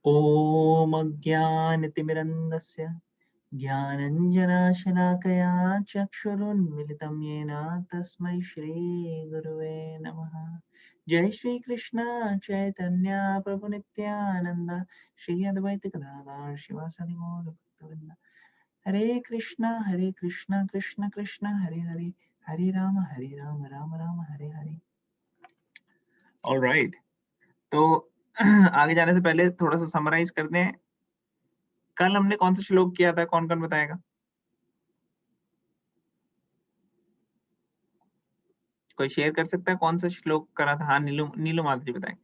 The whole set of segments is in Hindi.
ओम अज्ञानतिमिरन्धस्य ज्ञानञ्जनशलाकया चक्षुरुन्मिलितं येन तस्मै श्रीगुरुवे नमः। जय श्री कृष्ण चैतन्य प्रभु नित्यानंद श्री अद्वैत गदाधर शिवासादि गौर भक्तवृंद। हरे कृष्णा कृष्ण कृष्ण हरे हरे, हरे राम राम राम हरे हरे। ऑलराइट, तो आगे जाने से पहले थोड़ा सा समराइज करते हैं। कल हमने कौन सा श्लोक किया था, कौन कौन बताएगा? कोई शेयर कर सकता है कौन सा श्लोक करा था? हाँ, नीलू नीलू माता जी बताएंगे।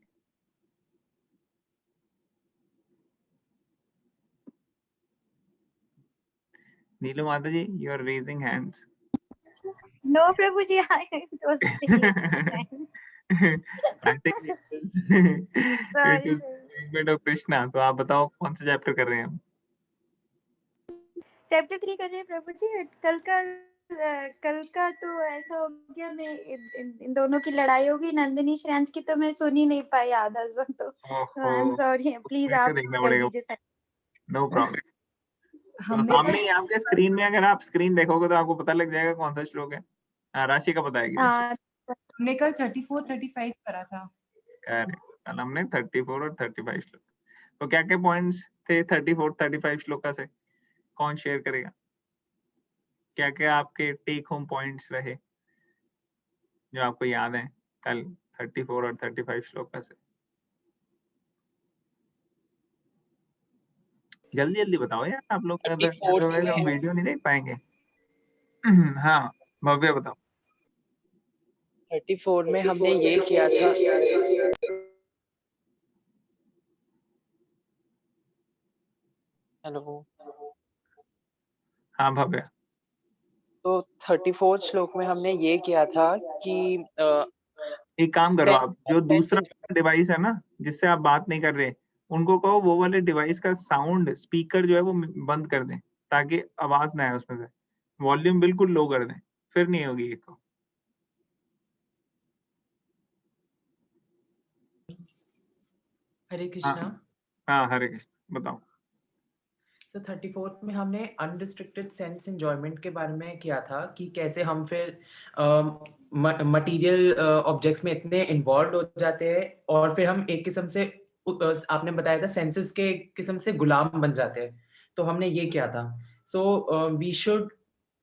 Neelu Mata ji, you are raising hands. No, Prabhuji, I was saying. I think it Sorry, is segment of Krishna। तो आप बताओ कौन सा चैप्टर कर रहे हैं हम? चैप्टर 3 कर रहे हैं प्रभु जी। कल का तो ऐसा हो गया, मैं इन दोनों की लड़ाई होगी, नंदिनी श्रेयांश की, तो मैं सुन ही नहीं पाई आधा सो, तो आई एम सॉरी, प्लीज आप देखना कर पड़ेगा। दीजिए। No problem. तो सामने ही आपके स्क्रीन में, अगर आप स्क्रीन देखोगे तो आपको पता लग जाएगा कौन सा श्लोक है। राशि का बताएगी। हमने कल 34 35 करा था। कल हमने 34 और 35 श्लोक। तो क्या क्या पॉइंट्स थे 34 35 श्लोका से? कौन शेयर करेगा? क्या क्या आपके टेक होम पॉइंट्स रहे जो आपको याद है कल 34 और 35 श्लोका से? जल्दी जल्दी बताओ यार, आप लोग हम वीडियो नहीं देख पाएंगे। हाँ भव्य बताओ। 34 में हमने ये किया था। हेलो। हाँ भव्य। तो 34 श्लोक में हमने ये किया था कि एक काम करो, आप जो दूसरा डिवाइस है ना जिससे आप बात नहीं कर रहे, उनको कहो वो वाले डिवाइस का साउंड स्पीकर जो है वो बंद कर दें ताकि आवाज ना आए उसमें से। वॉल्यूम बिल्कुल लो कर दें, फिर नहीं होगी एक। हरे कृष्णा। हाँ हरे कृष्ण, बताओ। तो 34 में हमने अनरिस्ट्रिक्टेड सेंस एंजॉयमेंट के बारे में किया था कि कैसे हम फिर मटेरियल ऑब्जेक्ट्स में इतने इन्वॉल्व हो जाते हैं और फिर हम एक किस्म से आपने बताया था सेंसेस के एक किस्म से गुलाम बन जाते हैं। तो हमने ये किया था। So we should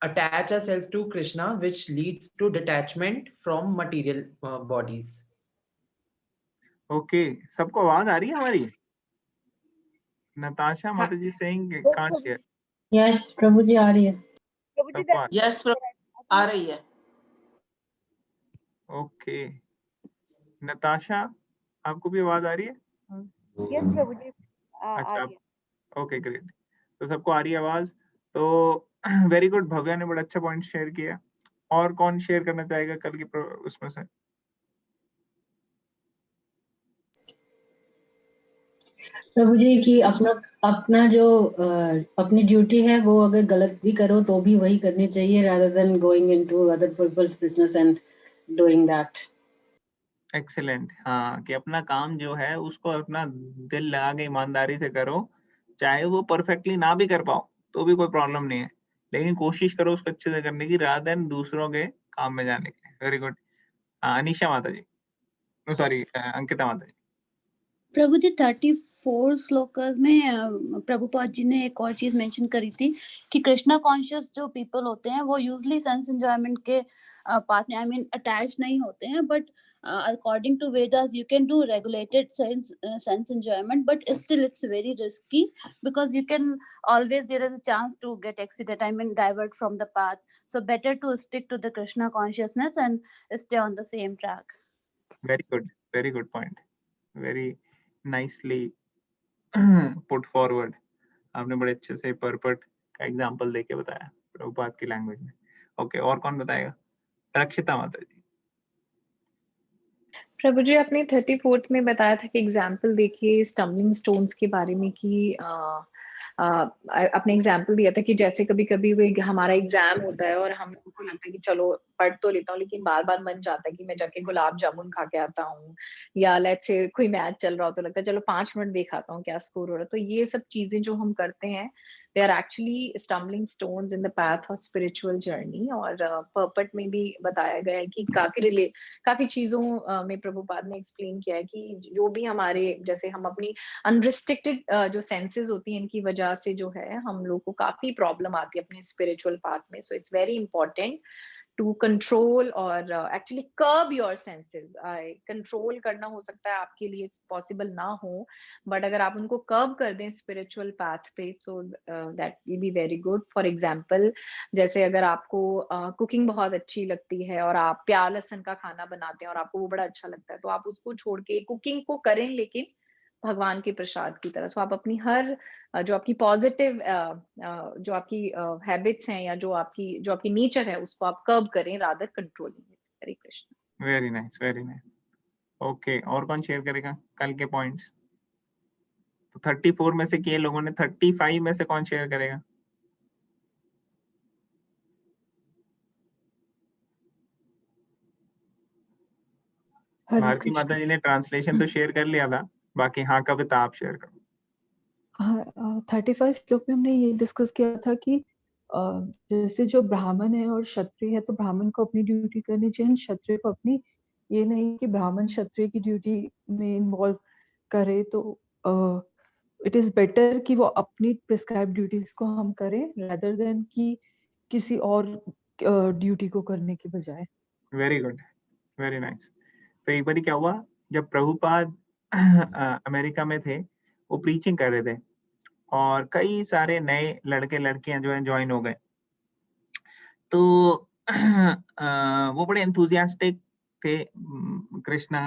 attach ourselves to Krishna, which leads to detachment from material bodies. Okay, सबको आवाज आ रही है हमारी? नताशा माता जी सेइंग कांट हियर। यस प्रभु जी आ रही है। यस आ रही है। ओके नताशा, आपको भी आवाज आ रही है? यस प्रभु जी, अच्छा, ओके ग्रेट। तो सबको आ रही है आवाज, तो वेरी गुड। भव्या ने बड़ा अच्छा पॉइंट शेयर किया। और कौन शेयर करना चाहेगा कल की उसमें से? प्रभु जी की अपना जो अपनी ड्यूटी है वो अगर गलत भी करो तो भी वही करनी चाहिए, rather than going into other people's business and doing that. Excellent. हाँ, कि अपना काम जो है उसको अपना दिल लगा के ईमानदारी से करो, चाहे वो परफेक्टली ना भी कर पाओ तो भी कोई प्रॉब्लम नहीं है, लेकिन कोशिश करो उसको अच्छे से करने की, rather than दूसरों के काम में जाने की। Very good. अनीशा माता जी, सॉरी अंकिता माता जी। प्रभु जी 34 श्लोक में प्रभुपाद जी ने एक और चीज मेंशन करी थी कि कृष्णा कॉन्शियस जो पीपल होते हैं वो यूजली सेंस एंजॉयमेंट के पाथ में, आई मीन अटैच नहीं होते हैं, but according to Vedas you can do regulated sense enjoyment, but still it's very risky because you can always, there is a chance to get accident, I mean divert from the path, so better to stick to the Krishna consciousness and stay on the same track. Very good point, very nicely put forward। आपने बड़े अच्छे से पर्पट का एग्जांपल देके बताया प्रभुपाद की लैंग्वेज में। ओके, और कौन बताएगा? रक्षिता माता जी। प्रभु जी आपने 34th में बताया था कि एग्जाम्पल देखिए स्टम्बलिंग स्टोन्स के बारे में कि अपने एग्जाम्पल दिया था कि जैसे कभी कभी वो हमारा एग्जाम होता है और हमको लगता है कि चलो पढ़ तो लेता हूँ, लेकिन बार बार मन जाता है कि मैं जाके गुलाब जामुन खा के आता हूँ, या लेट्स से कोई मैच चल रहा हो तो लगता है चलो 5 मिनट दिखाता हूँ क्या स्कोर हो रहा है। तो ये सब चीजें जो हम करते हैं, they are actually stumbling stones in the path of spiritual journey। और पर्पट में भी बताया गया है कि काफी चीजों में प्रभुपाद ने एक्सप्लेन किया है कि जो भी हमारे, जैसे हम अपनी अनरिस्ट्रिक्टेड जो सेंसेस होती हैं, इनकी वजह से जो है हम लोग को काफी प्रॉब्लम आती है अपने स्पिरिचुअल पाथ में। So it's very important to control और actually curb your senses. Control करना हो सकता है आपके लिए पॉसिबल ना हो, बट अगर आप उनको कर्ब कर दें स्पिरिचुअल पाथ पे, so that will be very good. For example, जैसे अगर आपको कुकिंग बहुत अच्छी लगती है और आप प्याज लहसुन का खाना बनाते हैं और आपको वो बड़ा अच्छा लगता है, तो आप उसको छोड़ के कुकिंग को करें, लेकिन भगवान के प्रसाद की तरह। सो आप अपनी हर जो आपकी पॉजिटिव जो आपकी हैबिट्स हैं या जो आपकी नेचर है, उसको आप कर्ब करें rather controlling. Hare Krishna. Very nice, very nice. Okay, और कौन शेयर करेगा कल के पॉइंट्स? तो 34 में से किए लोगों ने, 35 में से कौन शेयर करेगा? भारती माता जी ने ट्रांसलेशन तो शेयर कर लिया था, बाकी हाँ कविता आप शेयर करो। हाँ, 35 श्लोक में हमने ये डिस्कस किया था कि जैसे जो ब्राह्मण है और क्षत्रिय है, तो ब्राह्मण को अपनी ड्यूटी करनी चाहिए, क्षत्रिय को अपनी। ये नहीं कि ब्राह्मण क्षत्रिय की ड्यूटी में इन्वॉल्व करे। तो इट इज बेटर कि वो अपनी प्रिस्क्राइब ड्यूटीज को हम करें रादर देन कि किसी और ड्यूटी को करने के बजाय। Very good, very nice. तो एक बार क्या हुआ, जब प्रभुपाद अमेरिका में थे, वो प्रीचिंग कर रहे थे और कई सारे नए लड़के लड़कियां जो है ज्वाइन हो गए। तो वो बड़े एंथुजियास्टिक थे कृष्णा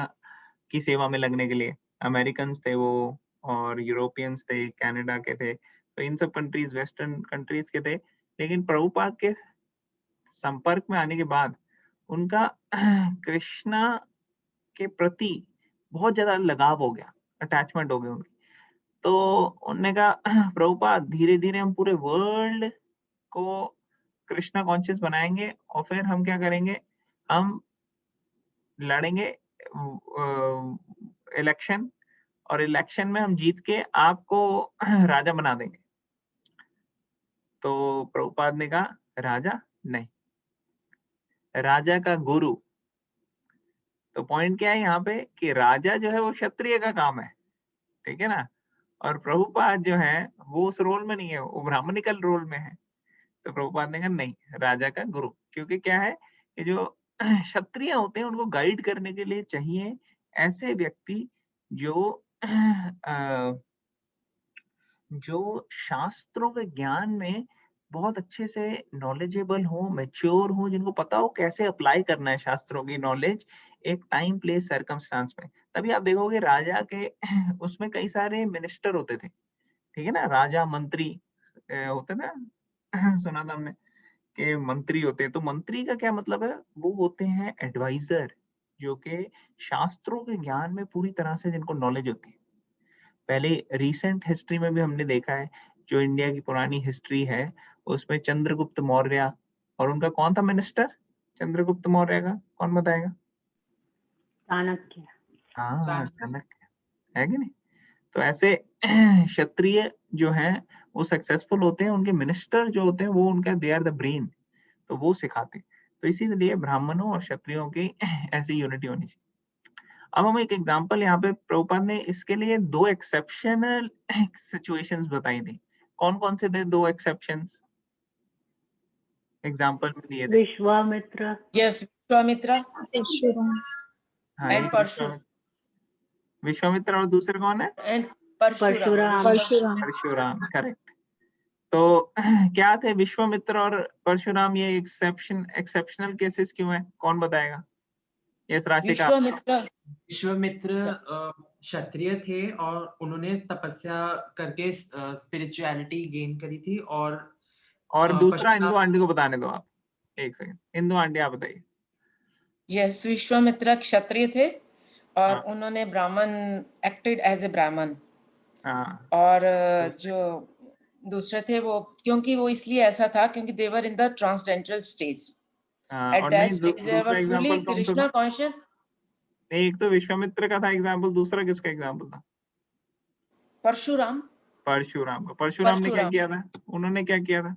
की सेवा में लगने के लिए। अमेरिकन्स थे वो, और यूरोपियंस थे, कनाडा के थे, तो इन सब कंट्रीज, वेस्टर्न कंट्रीज के थे। लेकिन प्रभुपाद के संपर्क में आने के बाद उनका कृष्णा के प्रति बहुत ज्यादा लगाव हो गया, अटैचमेंट हो गई उनकी। तो उन्होंने कहा प्रभुपाद, धीरे धीरे हम पूरे वर्ल्ड को कृष्णा कॉन्शियस बनाएंगे और फिर हम क्या करेंगे, हम लड़ेंगे इलेक्शन, और इलेक्शन में हम जीत के आपको राजा बना देंगे। तो प्रभुपाद ने कहा राजा नहीं, राजा का गुरु। तो पॉइंट क्या है यहाँ पे कि राजा जो है वो क्षत्रिय का काम है, ठीक है ना, और प्रभुपाद जो है वो उस रोल में नहीं है, वो ब्राह्मणिकल रोल में है। तो प्रभुपाद ने कहा नहीं, राजा का गुरु। क्योंकि क्या है कि जो क्षत्रिय होते हैं उनको गाइड करने के लिए चाहिए ऐसे व्यक्ति जो जो शास्त्रों के ज्ञान में बहुत अच्छे से नॉलेजेबल हो, मैच्योर हो, जिनको पता हो कैसे अप्लाई करना है शास्त्रों की नॉलेज एक टाइम, प्लेस, सर्कमस्टांस में। तभी आप देखोगे राजा के उसमें कई सारे मिनिस्टर होते थे, ठीक है ना, राजा मंत्री होते ना सुना था हमने कि मंत्री होते हैं। तो मंत्री का क्या मतलब है, वो होते हैं एडवाइजर, जो कि शास्त्रों के ज्ञान में पूरी तरह से जिनको नॉलेज होती है। पहले रिसेंट हिस्ट्री में भी हमने देखा है, जो इंडिया की पुरानी हिस्ट्री है उसमें चंद्रगुप्त मौर्य, और उनका कौन था मिनिस्टर चंद्रगुप्त मौर्य का, कौन बताएगा? चाणक्य। हाँ, चाणक्य है कि नहीं। तो ऐसे क्षत्रिय जो हैं वो सक्सेसफुल होते हैं, उनके मिनिस्टर जो होते हैं वो उनका दे आर द ब्रेन, तो वो सिखाते हैं। तो इसीलिए ब्राह्मणों और क्षत्रियों की ऐसी यूनिटी होनी चाहिए। अब हम एक एग्जांपल यहाँ पे प्रभुपाद ने इसके लिए 2 एक्सेप्शनल सिचुएशंस बताई थी। कौन कौन से थे 2 एक्सेप्शंस एग्जांपल में दिए थे? विश्वामित्र। यस, विश्वामित्र हाँ, एंड एक परशुराम। विश्वामित्र और दूसरे कौन है? एंड परशुराम। परशुराम, करेक्ट। तो क्या थे विश्वामित्र और परशुराम, ये एक्सेप्शनल केसेस क्यों है, कौन बताएगा? यस राशिका। विश्वामित्र क्षत्रिय थे और उन्होंने तपस्या करके स्पिरिचुअलिटी गेन करी थी। और दूसरा इंदु आंटी को बताने दो आप, एक सेकंड। इंदु आंटी आप बताइए। यस, विश्वामित्र क्षत्रिय थे और उन्होंने ब्राह्मण एक्टेड एज ए ब्राह्मण। और जो दूसरे थे वो, क्योंकि वो इसलिए ऐसा था क्योंकि they were in the transcendental stage. At और दैट नहीं स्टेज दे दूसरा वर फुली एग्जांपल कौन सा कृष्णा था? कॉन्शियस। एक तो विश्वामित्र का था एग्जांपल, दूसरा किसका एग्जांपल था? परशुराम। परशुराम का। परशुराम ने क्या परशुराम। किया था? उन्होंने क्या किया था?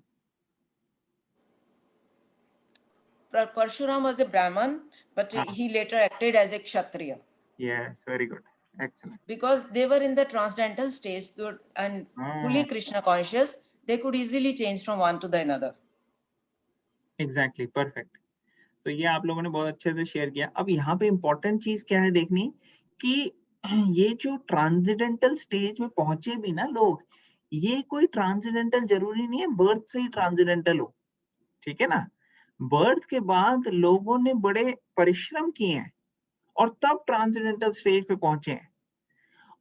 Parshuram was a Brahmin, but he later acted as a Kshatriya. Yes, very good. Excellent. Because they were in the transcendental stage and fully Krishna conscious, they could easily change from one to the another. Exactly, perfect. तो ये आप लोगों ने बहुत अच्छे से शेयर किया। अब यहाँ पे इम्पोर्टेंट चीज क्या है देखनी कि ये जो ट्रांसेंडेंटल स्टेज में पहुंचे भी ना लोग, ये कोई ट्रांसेंडेंटल जरूरी नहीं है बर्थ से ही ट्रांसेंडेंटल हो, ठीक है ना। बर्थ के बाद लोगों ने बड़े परिश्रम किए हैं और तब ट्रांसेंडेंटल स्टेज पे पहुंचे हैं,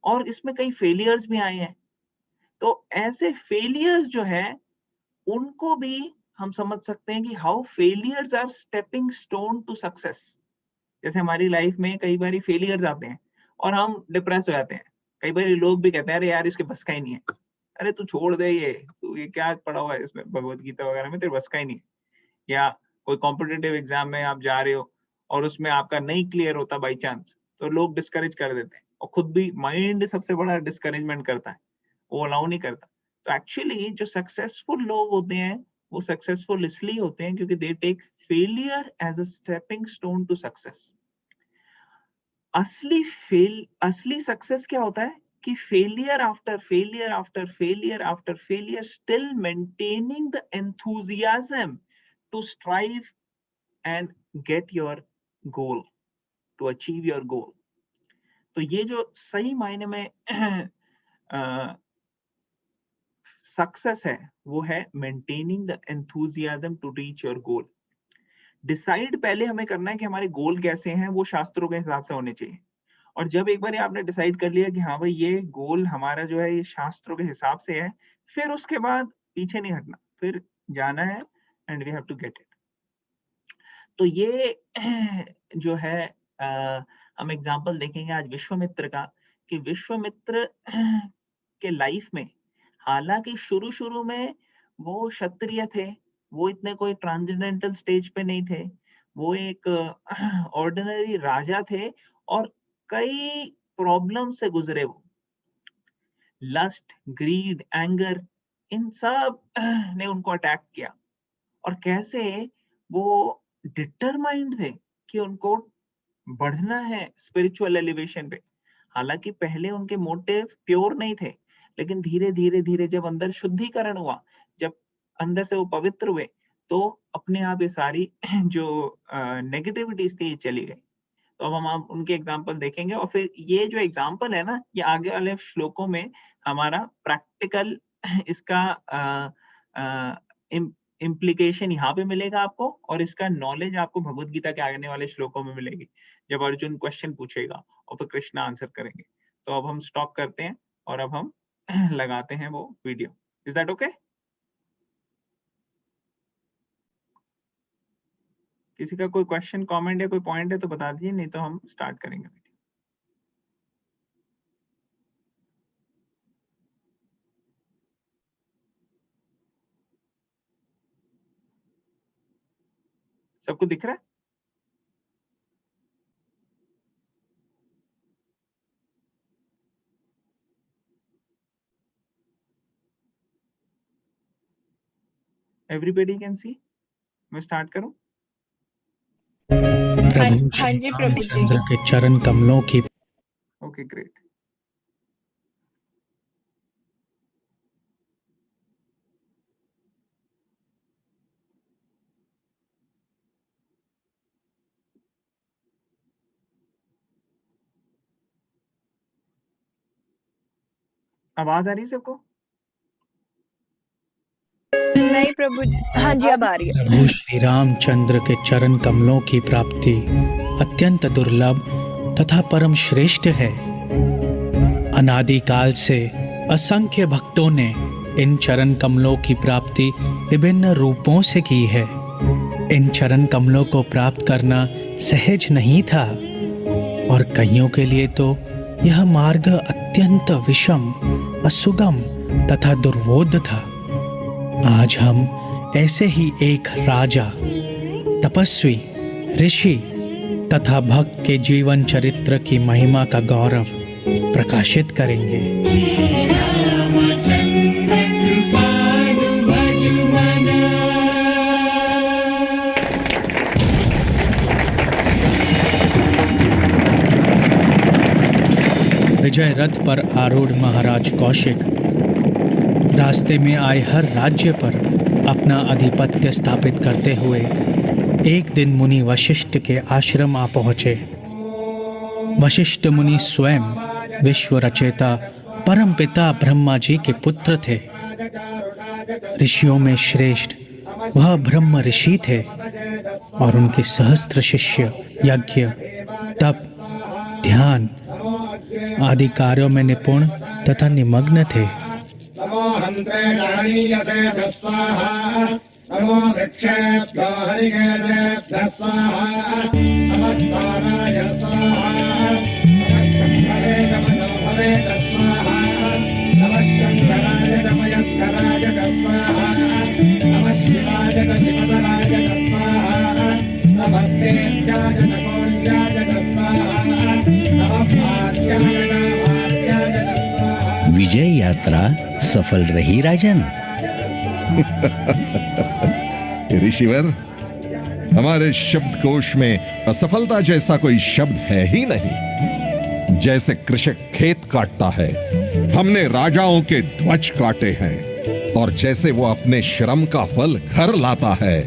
और इसमें कई फेलियर्स भी आए हैं। तो ऐसे फेलियर्स जो है उनको भी हम समझ सकते हैं कि how failures are stepping stone to success. जैसे हमारी लाइफ में कई बार फेलियर्स आते हैं और हम डिप्रेस हो जाते हैं। कई बार लोग भी कहते हैं अरे यार इसके बस का ही नहीं है, अरे तू छोड़ दे, तू ये क्या पढ़ा हुआ है इसमें भगवत गीता वगैरह में, तेरे बस का ही नहीं है। या कोई कॉम्पिटिटिव एग्जाम में आप जा रहे हो और उसमें आपका नहीं क्लियर होता बाई चांस, तो लोग डिस्करेज कर देते हैं, और खुद भी माइंड सबसे बड़ा डिस्करेजमेंट करता है, वो अलाउ नहीं करता। तो एक्चुअली जो सक्सेसफुल लोग होते हैं वो सक्सेसफुल इसलिए होते हैं क्योंकि they take failure as a stepping stone to success. असली सक्सेस क्या होता है कि failure after failure after failure after failure still maintaining the enthusiasm to strive and get your goal, to achieve your goal. तो ये जो सही मायने में सक्सेस है वो है maintaining the enthusiasm to reach your goal. Decide पहले हमें करना है कि हमारे गोल कैसे हैं, वो शास्त्रों के हिसाब से होने चाहिए। और जब एक बार आपने डिसाइड कर लिया कि हाँ भाई ये गोल हमारा जो है ये शास्त्रों के हिसाब से है, फिर उसके बाद पीछे नहीं हटना, फिर जाना है and we have to get it. तो ये जो है हम एग्जांपल देखेंगे आज विश्वामित्र का, कि विश्वामित्र के लाइफ में हालांकि शुरू में वो क्षत्रिय थे, वो इतने कोई ट्रांसेंडेंटल स्टेज पे नहीं थे, वो एक ऑर्डिनरी राजा थे और कई प्रॉब्लम से गुजरे। वो लस्ट, ग्रीड, एंगर, इन सब ने उनको अटैक किया, और कैसे वो डिटरमाइंड थे कि उनको बढ़ना है स्पिरिचुअल एलिवेशन पे। हालांकि पहले उनके मोटिव प्योर नहीं थे, लेकिन धीरे धीरे जब अंदर शुद्धिकरण हुआ, जब अंदर से वो पवित्र हुए, तो अपने आप ये सारी जो नेगेटिविटीज थी चली गई। तो अब हम उनके एग्जाम्पल देखेंगे, और फिर ये जो एग्जाम्पल है ना, ये आगे वाले श्लोकों में हमारा प्रैक्टिकल इसका इम्प्लीकेशन यहाँ पे मिलेगा आपको, और इसका नॉलेज आपको भगवत गीता के आने वाले श्लोकों में मिलेगी, जब अर्जुन क्वेश्चन पूछेगा और फिर कृष्ण आंसर करेंगे। तो अब हम स्टॉप करते हैं और अब हम लगाते हैं वो वीडियो। Is that okay? किसी का कोई क्वेश्चन, कमेंट या कोई पॉइंट है तो बता दीजिए, नहीं तो हम स्टार्ट करेंगे वीडियो। सबको दिख रहा है? Everybody can see? मैं स्टार्ट करूं? प्रभु श्री रामचंद्र के चरण कमलों की। Okay great. आवाज आ रही है सबको? नहीं प्रभु जी, हाँ जी अब आ रही है। प्रभु श्री रामचंद्र के चरण कमलों की प्राप्ति अत्यंत दुर्लभ तथा परम श्रेष्ठ है। अनादिकाल से असंख्य भक्तों ने इन चरण कमलों की प्राप्ति विभिन्न रूपों से की है। इन चरण कमलों को प्राप्त करना सहज नहीं था, और कईयों के लिए तो यह मार्ग अत्यंत विषम, असुगम तथा दुर्बोध था। आज हम ऐसे ही एक राजा, तपस्वी, ऋषि तथा भक्त के जीवन चरित्र की महिमा का गौरव प्रकाशित करेंगे। विजय रथ पर आरूढ़ महाराज कौशिक रास्ते में आए हर राज्य पर अपना आधिपत्य स्थापित करते हुए एक दिन मुनि वशिष्ठ के आश्रम आ पहुंचे। वशिष्ठ मुनि स्वयं विश्व रचयिता परमपिता ब्रह्मा जी के पुत्र थे। ऋषियों में श्रेष्ठ वह ब्रह्म ऋषि थे और उनके सहस्त्र शिष्य यज्ञ, तप, ध्यान आदि कार्यों में निपुण तथा निमग्न थे। विजय यात्रा सफल रही राजन। ऋषिवर, हमारे शब्दकोश में असफलता जैसा कोई शब्द है ही नहीं। जैसे कृषक खेत काटता है, हमने राजाओं के ध्वज काटे हैं, और जैसे वो अपने श्रम का फल घर लाता है,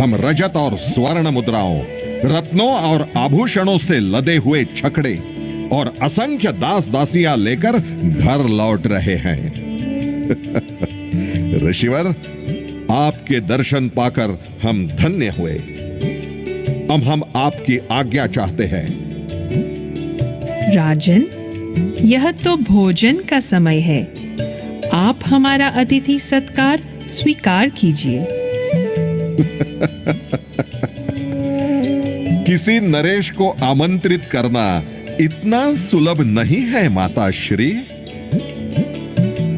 हम रजत और स्वर्ण मुद्राओं, रत्नों और आभूषणों से लदे हुए छकड़े और असंख्य दास दासियां लेकर घर लौट रहे हैं। ऋषिवर, आपके दर्शन पाकर हम धन्य हुए। अब हम आपकी आज्ञा चाहते हैं। राजन, यह तो भोजन का समय है। आप हमारा अतिथि सत्कार स्वीकार कीजिए। किसी नरेश को आमंत्रित करना इतना सुलभ नहीं है माता श्री।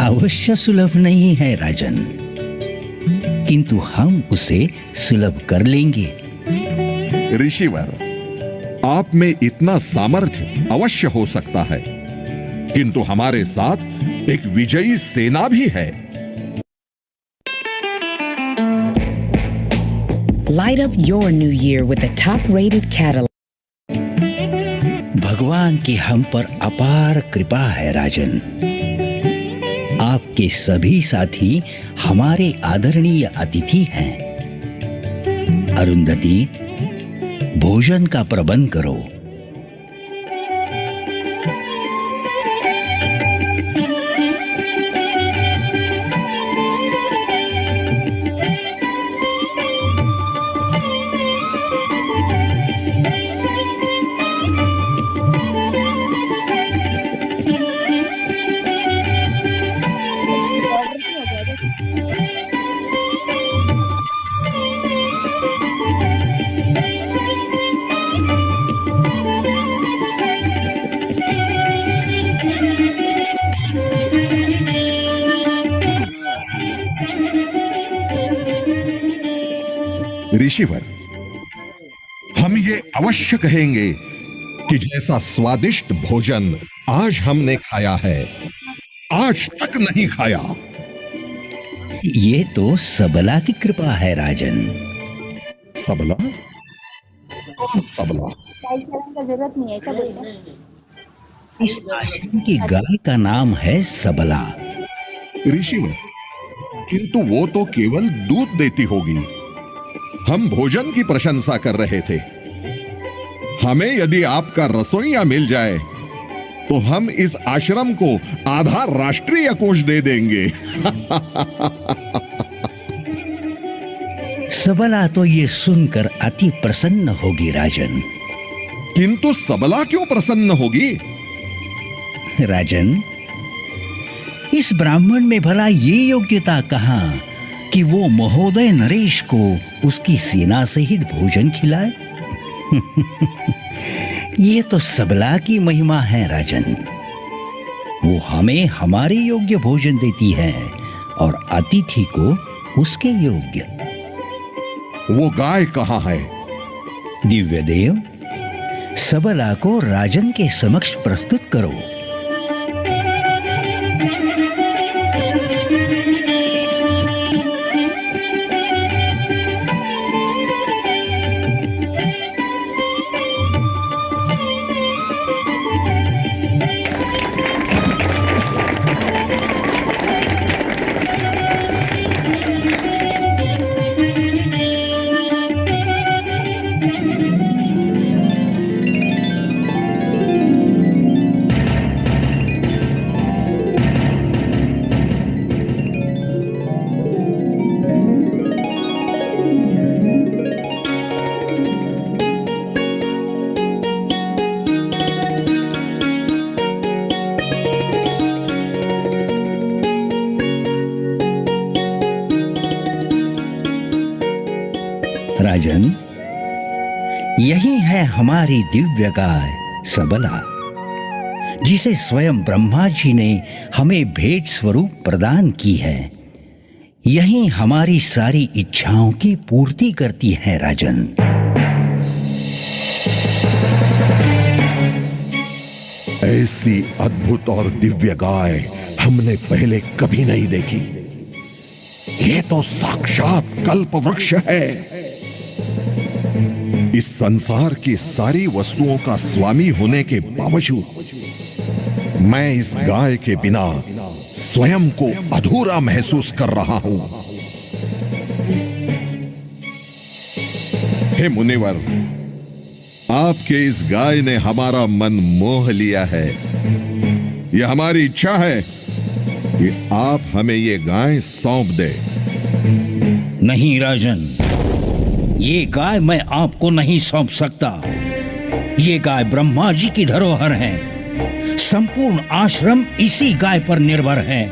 अवश्य सुलभ नहीं है राजन, किंतु हम उसे सुलभ कर लेंगे। ऋषिवर, आप में इतना सामर्थ्य अवश्य हो सकता है, किंतु हमारे साथ एक विजयी सेना भी है। Light up your new year with a top-rated Cadillac. भगवान की हम पर अपार कृपा है राजन। आपके सभी साथी हमारे आदरणीय अतिथि हैं। अरुंधति, भोजन का प्रबंध करो। ऋषिवर, हम ये अवश्य कहेंगे कि जैसा स्वादिष्ट भोजन आज हमने खाया है, आज तक नहीं खाया। ये तो सबला की कृपा है राजन। सबला? कौन सबला? का जरूरत नहीं है, ऐसा बोलते। इस आश्रम की गाय का नाम है सबला। ऋषिवर, किंतु वो तो केवल दूध देती होगी। हम भोजन की प्रशंसा कर रहे थे। हमें यदि आपका रसोइया मिल जाए तो हम इस आश्रम को आधा राष्ट्रीय कोष दे देंगे। सबला तो ये सुनकर अति प्रसन्न होगी राजन। किंतु सबला क्यों प्रसन्न होगी? राजन, इस ब्राह्मण में भला ये योग्यता कहां कि वो महोदय नरेश को उसकी सेना सहित भोजन खिलाए? ये तो सबला की महिमा है राजन। वो हमें हमारे योग्य भोजन देती है और अतिथि को उसके योग्य। वो गाय कहाँ है? दिव्यदेव, सबला को राजन के समक्ष प्रस्तुत करो। राजन, यही है हमारी दिव्य गाय सबला, जिसे स्वयं ब्रह्मा जी ने हमें भेंट स्वरूप प्रदान की है। यही हमारी सारी इच्छाओं की पूर्ति करती है राजन। ऐसी अद्भुत और दिव्य गाय हमने पहले कभी नहीं देखी। ये तो साक्षात कल्प वृक्ष है। इस संसार की सारी वस्तुओं का स्वामी होने के बावजूद मैं इस गाय के बिना स्वयं को अधूरा महसूस कर रहा हूं। हे मुनिवर, आपके इस गाय ने हमारा मन मोह लिया है। यह हमारी इच्छा है कि आप हमें ये गाय सौंप दे। नहीं राजन, ये गाय मैं आपको नहीं सौंप सकता। ये गाय ब्रह्मा जी की धरोहर है। संपूर्ण आश्रम इसी गाय पर निर्भर है।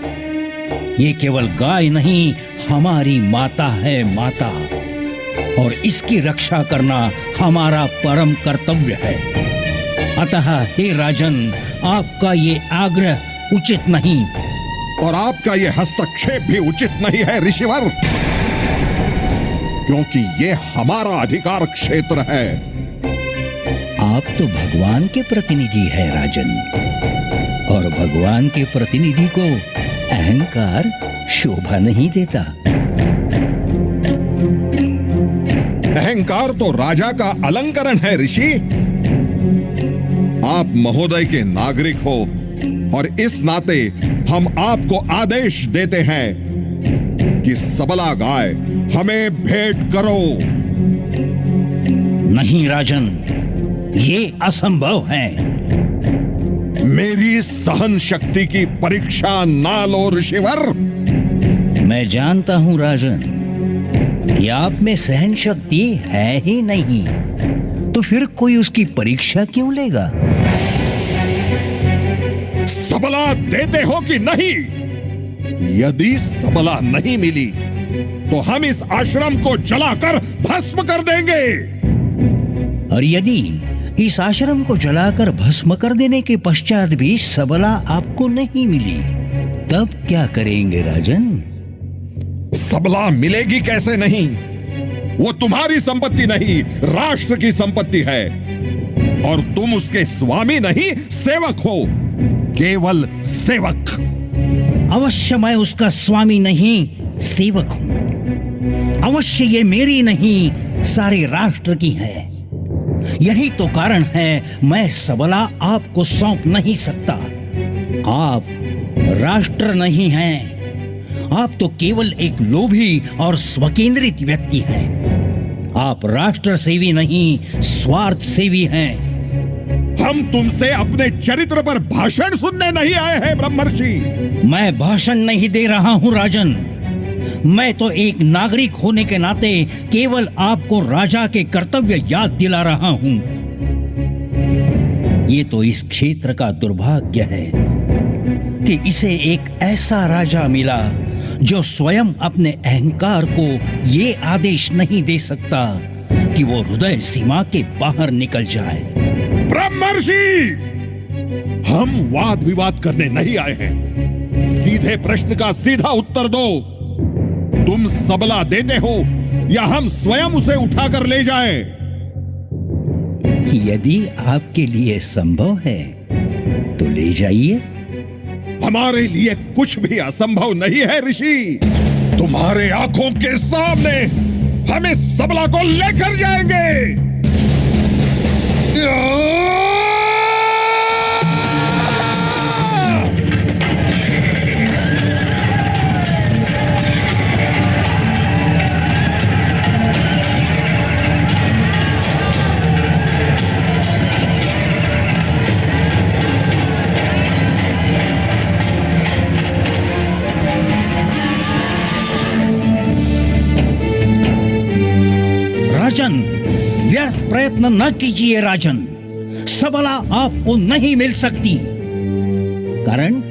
ये केवल गाय नहीं, हमारी माता है माता, और इसकी रक्षा करना हमारा परम कर्तव्य है। अतः हे राजन, आपका ये आग्रह उचित नहीं, और आपका ये हस्तक्षेप भी उचित नहीं है ऋषिवर, क्योंकि ये हमारा अधिकार क्षेत्र है। आप तो भगवान के प्रतिनिधि हैं राजन, और भगवान के प्रतिनिधि को अहंकार शोभा नहीं देता। अहंकार तो राजा का अलंकरण है ऋषि। आप महोदय के नागरिक हो, और इस नाते हम आपको आदेश देते हैं कि सबला गाय हमें भेंट करो। नहीं राजन, ये असंभव है। मेरी सहन शक्ति की परीक्षा ना लो ऋषिवर। मैं जानता हूं राजन कि आप में सहन शक्ति है ही नहीं, तो फिर कोई उसकी परीक्षा क्यों लेगा? सबला देते हो कि नहीं? यदि सबला नहीं मिली तो हम इस आश्रम को जलाकर भस्म कर देंगे। और यदि इस आश्रम को जलाकर भस्म कर देने के पश्चात भी सबला आपको नहीं मिली, तब क्या करेंगे राजन? सबला मिलेगी कैसे नहीं? वो तुम्हारी संपत्ति नहीं, राष्ट्र की संपत्ति है, और तुम उसके स्वामी नहीं, सेवक हो, केवल सेवक। अवश्य मैं उसका स्वामी नहीं, सेवक हूं। अवश्य ये मेरी नहीं, सारे राष्ट्र की है। यही तो कारण है मैं सबला आपको सौंप नहीं सकता। आप राष्ट्र नहीं हैं, आप तो केवल एक लोभी और स्वकेंद्रित व्यक्ति हैं। आप राष्ट्र सेवी नहीं, स्वार्थ सेवी हैं। हम तुमसे अपने चरित्र पर भाषण सुनने नहीं आए हैं ब्रह्मर्षि। मैं भाषण नहीं दे रहा हूं राजन, मैं तो एक नागरिक होने के नाते केवल आपको राजा के कर्तव्य याद दिला रहा हूं। ये तो इस क्षेत्र का दुर्भाग्य है कि इसे एक ऐसा राजा मिला जो स्वयं अपने अहंकार को ये आदेश नहीं दे सकता कि वो हृदय सीमा के बाहर निकल जाए। ब्रह्मर्षि, हम वाद विवाद करने नहीं आए हैं, सीधे प्रश्न का सीधा उत्तर दो। तुम सबला देते हो या हम स्वयं उसे उठाकर ले जाएं? यदि आपके लिए संभव है तो ले जाइए। हमारे लिए कुछ भी असंभव नहीं है ऋषि। तुम्हारे आंखों के सामने हम इस सबला को लेकर जाएंगे। राजन, व्यर्थ प्रयत्न न कीजिए राजन। सबला आपको नहीं मिल सकती। कारण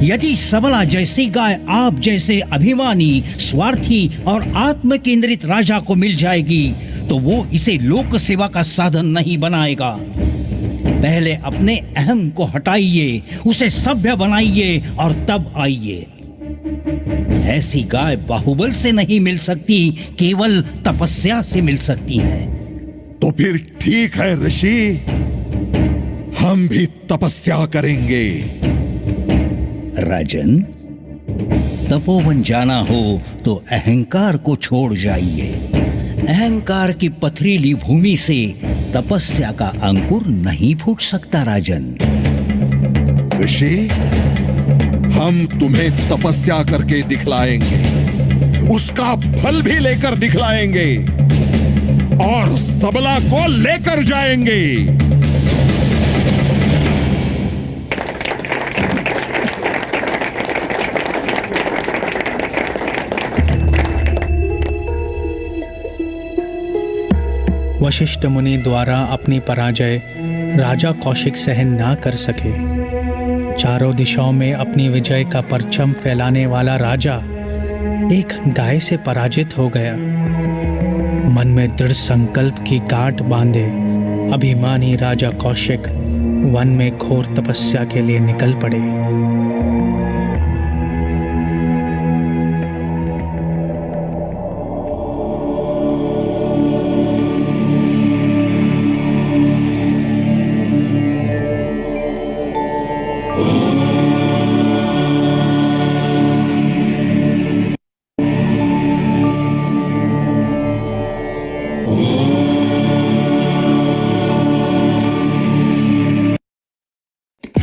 यदि सबला जैसी गाय आप जैसे अभिमानी, स्वार्थी और आत्म केंद्रित राजा को मिल जाएगी तो वो इसे लोक सेवा का साधन नहीं बनाएगा। पहले अपने अहम को हटाइए, उसे सभ्य बनाइए और तब आइए। ऐसी गाय बाहुबल से नहीं मिल सकती, केवल तपस्या से मिल सकती है। तो फिर ठीक है ऋषि, हम भी तपस्या करेंगे। राजन, तपोवन जाना हो तो अहंकार को छोड़ जाइए। अहंकार की पथरीली भूमि से तपस्या का अंकुर नहीं फूट सकता राजन। ऋषि, हम तुम्हें तपस्या करके दिखलाएंगे, उसका फल भी लेकर दिखलाएंगे और सबला को लेकर जाएंगे। वशिष्ठ मुनि द्वारा अपनी पराजय राजा कौशिक सहन ना कर सके। चारों दिशाओं में अपनी विजय का परचम फैलाने वाला राजा एक गाय से पराजित हो गया। मन में दृढ़ संकल्प की गांठ बांधे अभिमानी राजा कौशिक वन में घोर तपस्या के लिए निकल पड़े।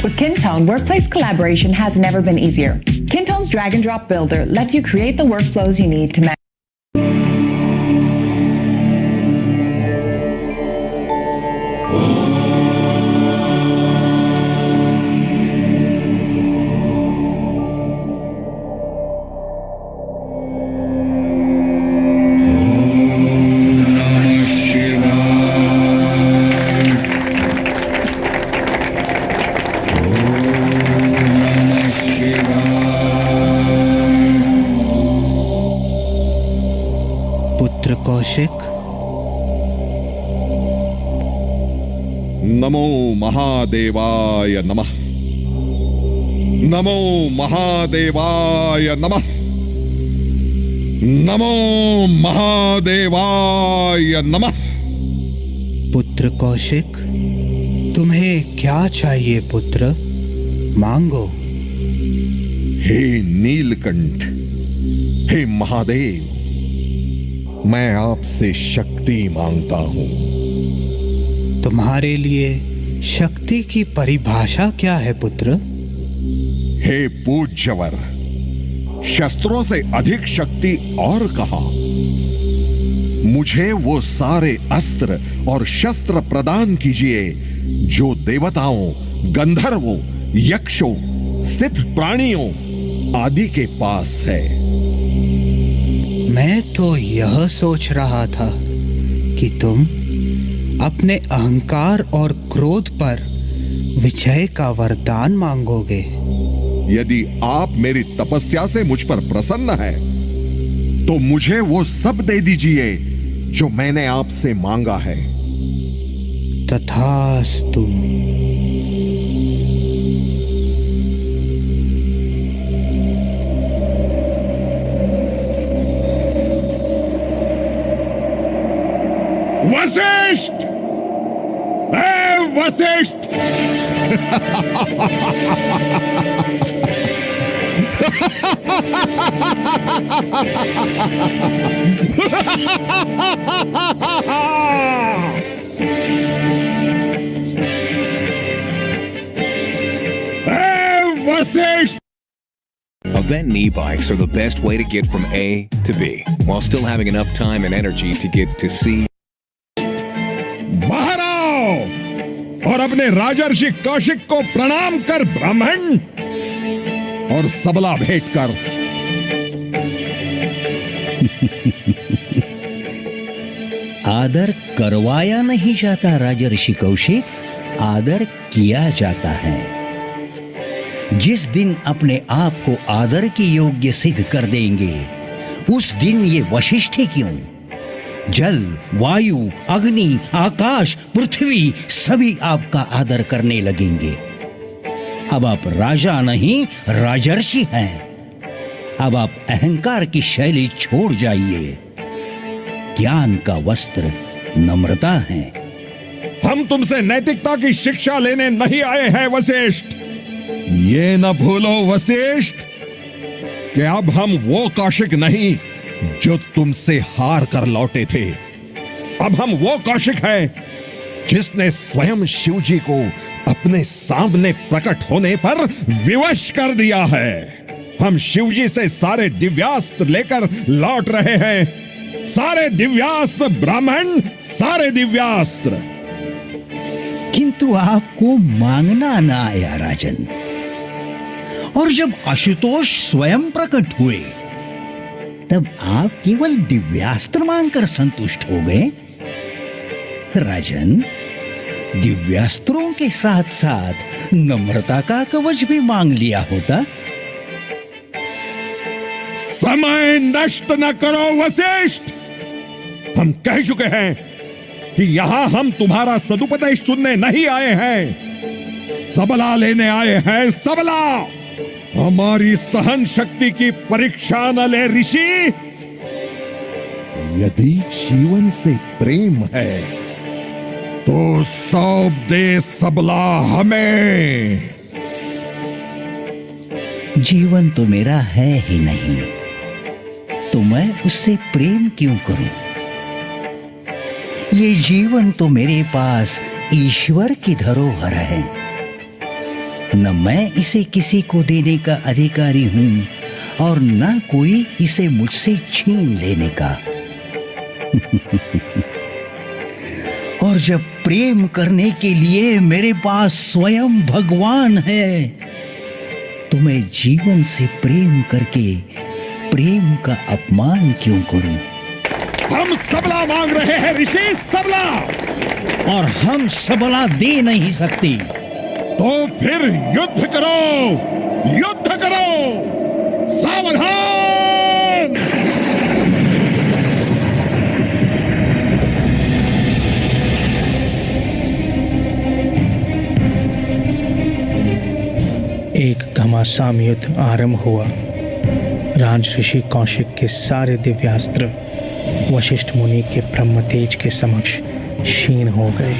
With Kintone, workplace collaboration has never been easier. Kintone's drag and drop builder lets you create the workflows you need to manage. Kaushik, नमो महादेवाय नमः। नमो महादेवाय नमः। नमो महादेवाय नमः। पुत्र कौशिक, तुम्हें क्या चाहिए पुत्र? मांगो। हे नीलकंठ, हे महादेव, मैं आपसे शक्ति मांगता हूं। तुम्हारे लिए शक्ति की परिभाषा क्या है पुत्र? हे पूज्यवर, शस्त्रों से अधिक शक्ति और कहां? मुझे वो सारे अस्त्र और शस्त्र प्रदान कीजिए जो देवताओं, गंधर्वों, यक्षों, सिद्ध प्राणियों आदि के पास है। मैं तो यह सोच रहा था कि तुम अपने अहंकार और क्रोध पर विजय का वरदान मांगोगे। यदि आप मेरी तपस्या से मुझ पर प्रसन्न है तो मुझे वो सब दे दीजिए जो मैंने आपसे मांगा है। तथास्तु। Vashishtha, Vashishtha. Vashishtha. Avenn e-bikes are the best way to get from A to B while still having enough time and energy to get to C. बाहर आओ और अपने राजर्षि कौशिक को प्रणाम कर ब्राह्मण, और सबला भेंट कर। आदर करवाया नहीं जाता राजर्षि कौशिक, आदर किया जाता है। जिस दिन अपने आप को आदर की योग्य सिद्ध कर देंगे, उस दिन ये वशिष्ठ ही क्यों, जल, वायु, अग्नि, आकाश, पृथ्वी सभी आपका आदर करने लगेंगे। अब आप राजा नहीं राजर्षि हैं। अब आप अहंकार की शैली छोड़ जाइए। ज्ञान का वस्त्र नम्रता है। हम तुमसे नैतिकता की शिक्षा लेने नहीं आए हैं वशिष्ठ। ये न भूलो वशिष्ठ कि अब हम वो कौशिक नहीं जो तुमसे हार कर लौटे थे। अब हम वो कौशिक हैं जिसने स्वयं शिवजी को अपने सामने प्रकट होने पर विवश कर दिया है। हम शिवजी से सारे दिव्यास्त्र लेकर लौट रहे हैं। सारे दिव्यास्त्र ब्राह्मण, सारे दिव्यास्त्र। किंतु आपको मांगना ना आया राजन। और जब आशुतोष स्वयं प्रकट हुए, तब आप केवल दिव्यास्त्र मांगकर संतुष्ट हो गए। राजन, दिव्यास्त्रों के साथ साथ नम्रता का कवच भी मांग लिया होता। समय नष्ट न करो वशिष्ठ। हम कह चुके हैं कि यहां हम तुम्हारा सदुपदेश सुनने नहीं आए हैं, सबला लेने आए हैं। सबला। हमारी सहन शक्ति की परीक्षा न ले ऋषि। यदि जीवन से प्रेम है तो सौंप दे सबला हमें। जीवन तो मेरा है ही नहीं, तो मैं उससे प्रेम क्यों करूं? ये जीवन तो मेरे पास ईश्वर की धरोहर है। न मैं इसे किसी को देने का अधिकारी हूं और न कोई इसे मुझसे छीन लेने का। और जब प्रेम करने के लिए मेरे पास स्वयं भगवान है, तो मैं जीवन से प्रेम करके प्रेम का अपमान क्यों करूं? हम सबला मांग रहे हैं ऋषि, सबला। और हम सबला दे नहीं सकते। तो फिर युद्ध करो, युद्ध करो। सावधान। एक घमासान युद्ध आरंभ हुआ। राजऋषि कौशिक के सारे दिव्यास्त्र वशिष्ठ मुनि के ब्रह्म तेज के समक्ष क्षीण हो गए।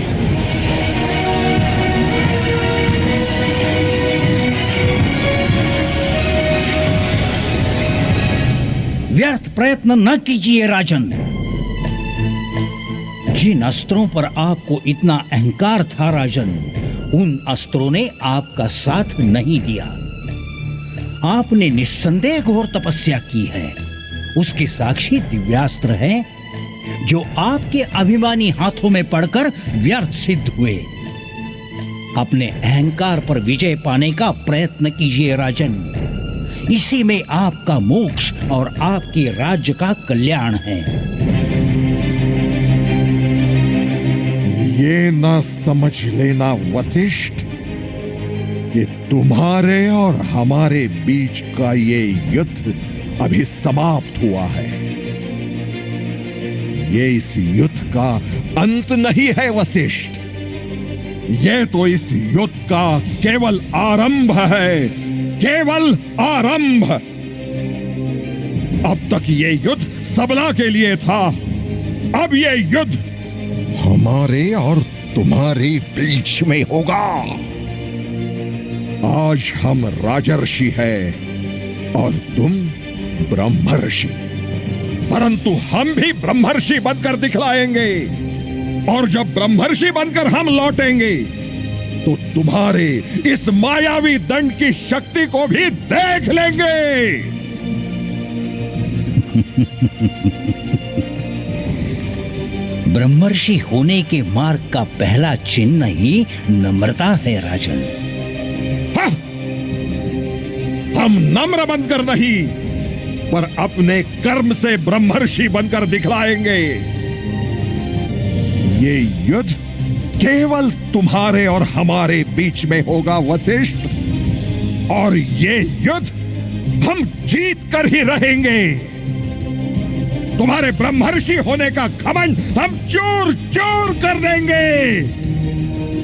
व्यर्थ प्रयत्न न कीजिए राजन। जिन अस्त्रों पर आपको इतना अहंकार था राजन, उन अस्त्रों ने आपका साथ नहीं दिया। आपने निस्संदेह घोर तपस्या की है। उसकी साक्षी दिव्यास्त्र हैं, जो आपके अभिमानी हाथों में पड़कर व्यर्थ सिद्ध हुए। अपने अहंकार पर विजय पाने का प्रयत्न कीजिए राजन। इसी में आपका मोक्ष और आपके राज्य का कल्याण है। ये ना समझ लेना वशिष्ठ कि तुम्हारे और हमारे बीच का ये युद्ध अभी समाप्त हुआ है। ये इस युद्ध का अंत नहीं है वशिष्ठ। ये तो इस युद्ध का केवल आरंभ है, केवल आरंभ। अब तक ये युद्ध सबला के लिए था, अब ये युद्ध हमारे और तुम्हारे बीच में होगा। आज हम राजर्षि हैं और तुम ब्रह्मर्षि, परंतु हम भी ब्रह्मर्षि बनकर दिखलाएंगे। और जब ब्रह्मर्षि बनकर हम लौटेंगे तो तुम्हारे इस मायावी दंड की शक्ति को भी देख लेंगे। ब्रह्मर्षि होने के मार्ग का पहला चिन्ह ही नम्रता है राजन। हाँ, हम नम्र बनकर नहीं, पर अपने कर्म से ब्रह्मर्षि बनकर दिखलाएंगे। ये युद्ध केवल तुम्हारे और हमारे बीच में होगा वशिष्ठ, और ये युद्ध हम जीत कर ही रहेंगे। तुम्हारे ब्रह्मर्षि होने का घमंड हम चूर चूर कर देंगे,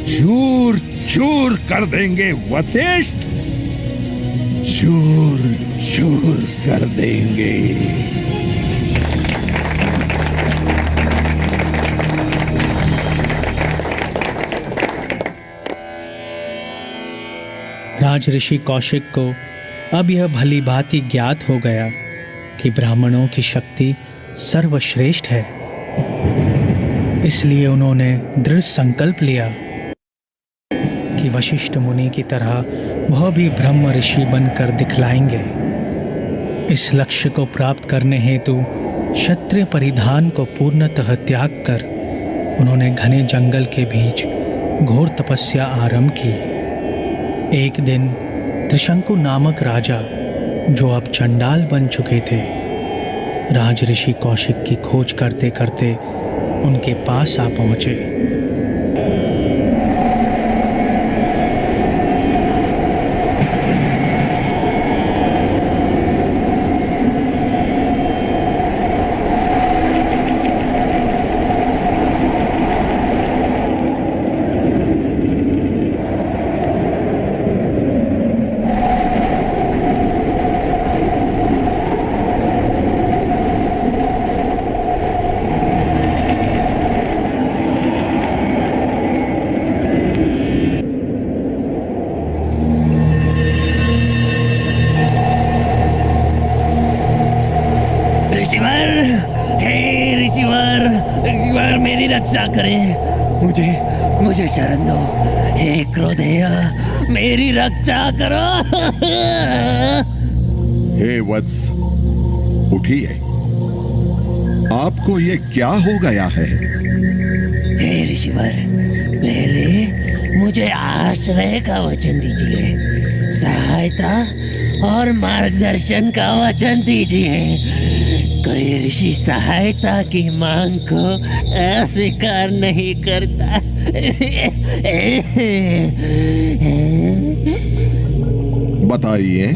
चूर चूर कर देंगे वशिष्ठ, चूर चूर कर देंगे। राजऋषि कौशिक को अब यह भली भांति ज्ञात हो गया कि ब्राह्मणों की शक्ति सर्वश्रेष्ठ है। इसलिए उन्होंने दृढ़ संकल्प लिया कि वशिष्ठ मुनि की तरह वह भी ब्रह्म ऋषि बनकर दिखलाएंगे। इस लक्ष्य को प्राप्त करने हेतु क्षत्रिय परिधान को पूर्णतः त्याग कर उन्होंने घने जंगल के बीच घोर तपस्या आरंभ की। एक दिन त्रिशंकु नामक राजा, जो अब चंडाल बन चुके थे, राजऋषि कौशिक की खोज करते करते उनके पास आ पहुंचे। ऋषिवर मेरी रक्षा करें, मुझे शरण दो। हे क्रोधेय, मेरी रक्षा करो। हे वत्स, उठिए, आपको ये क्या हो गया है? हे ऋषिवर, पहले मुझे आश्रय का वचन दीजिए, सहायता और मार्गदर्शन का वचन दीजिए। कोई ऋषि सहायता की मांग को अस्वीकार नहीं करता। बताइए,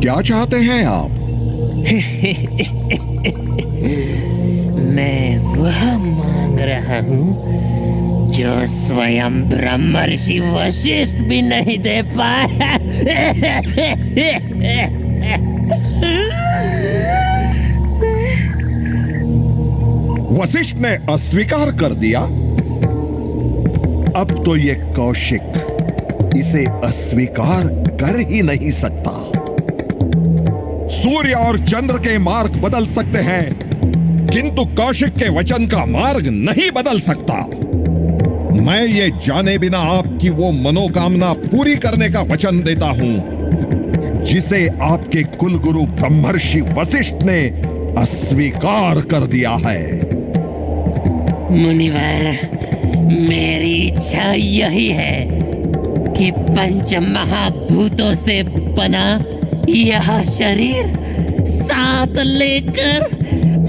क्या चाहते हैं आप? मैं वह मांग रहा हूँ जो स्वयं ब्रह्म ऋषि वशिष्ठ भी नहीं दे पाया। वशिष्ठ ने अस्वीकार कर दिया। अब तो ये कौशिक इसे अस्वीकार कर ही नहीं सकता। सूर्य और चंद्र के मार्ग बदल सकते हैं, किंतु कौशिक के वचन का मार्ग नहीं बदल सकता। मैं ये जाने बिना आपकी वो मनोकामना पूरी करने का वचन देता हूं जिसे आपके कुलगुरु ब्रह्मर्षि वशिष्ठ ने अस्वीकार कर दिया है। मुनिवर, मेरी इच्छा यही है कि पंच महाभूतों से बना यह शरीर साथ लेकर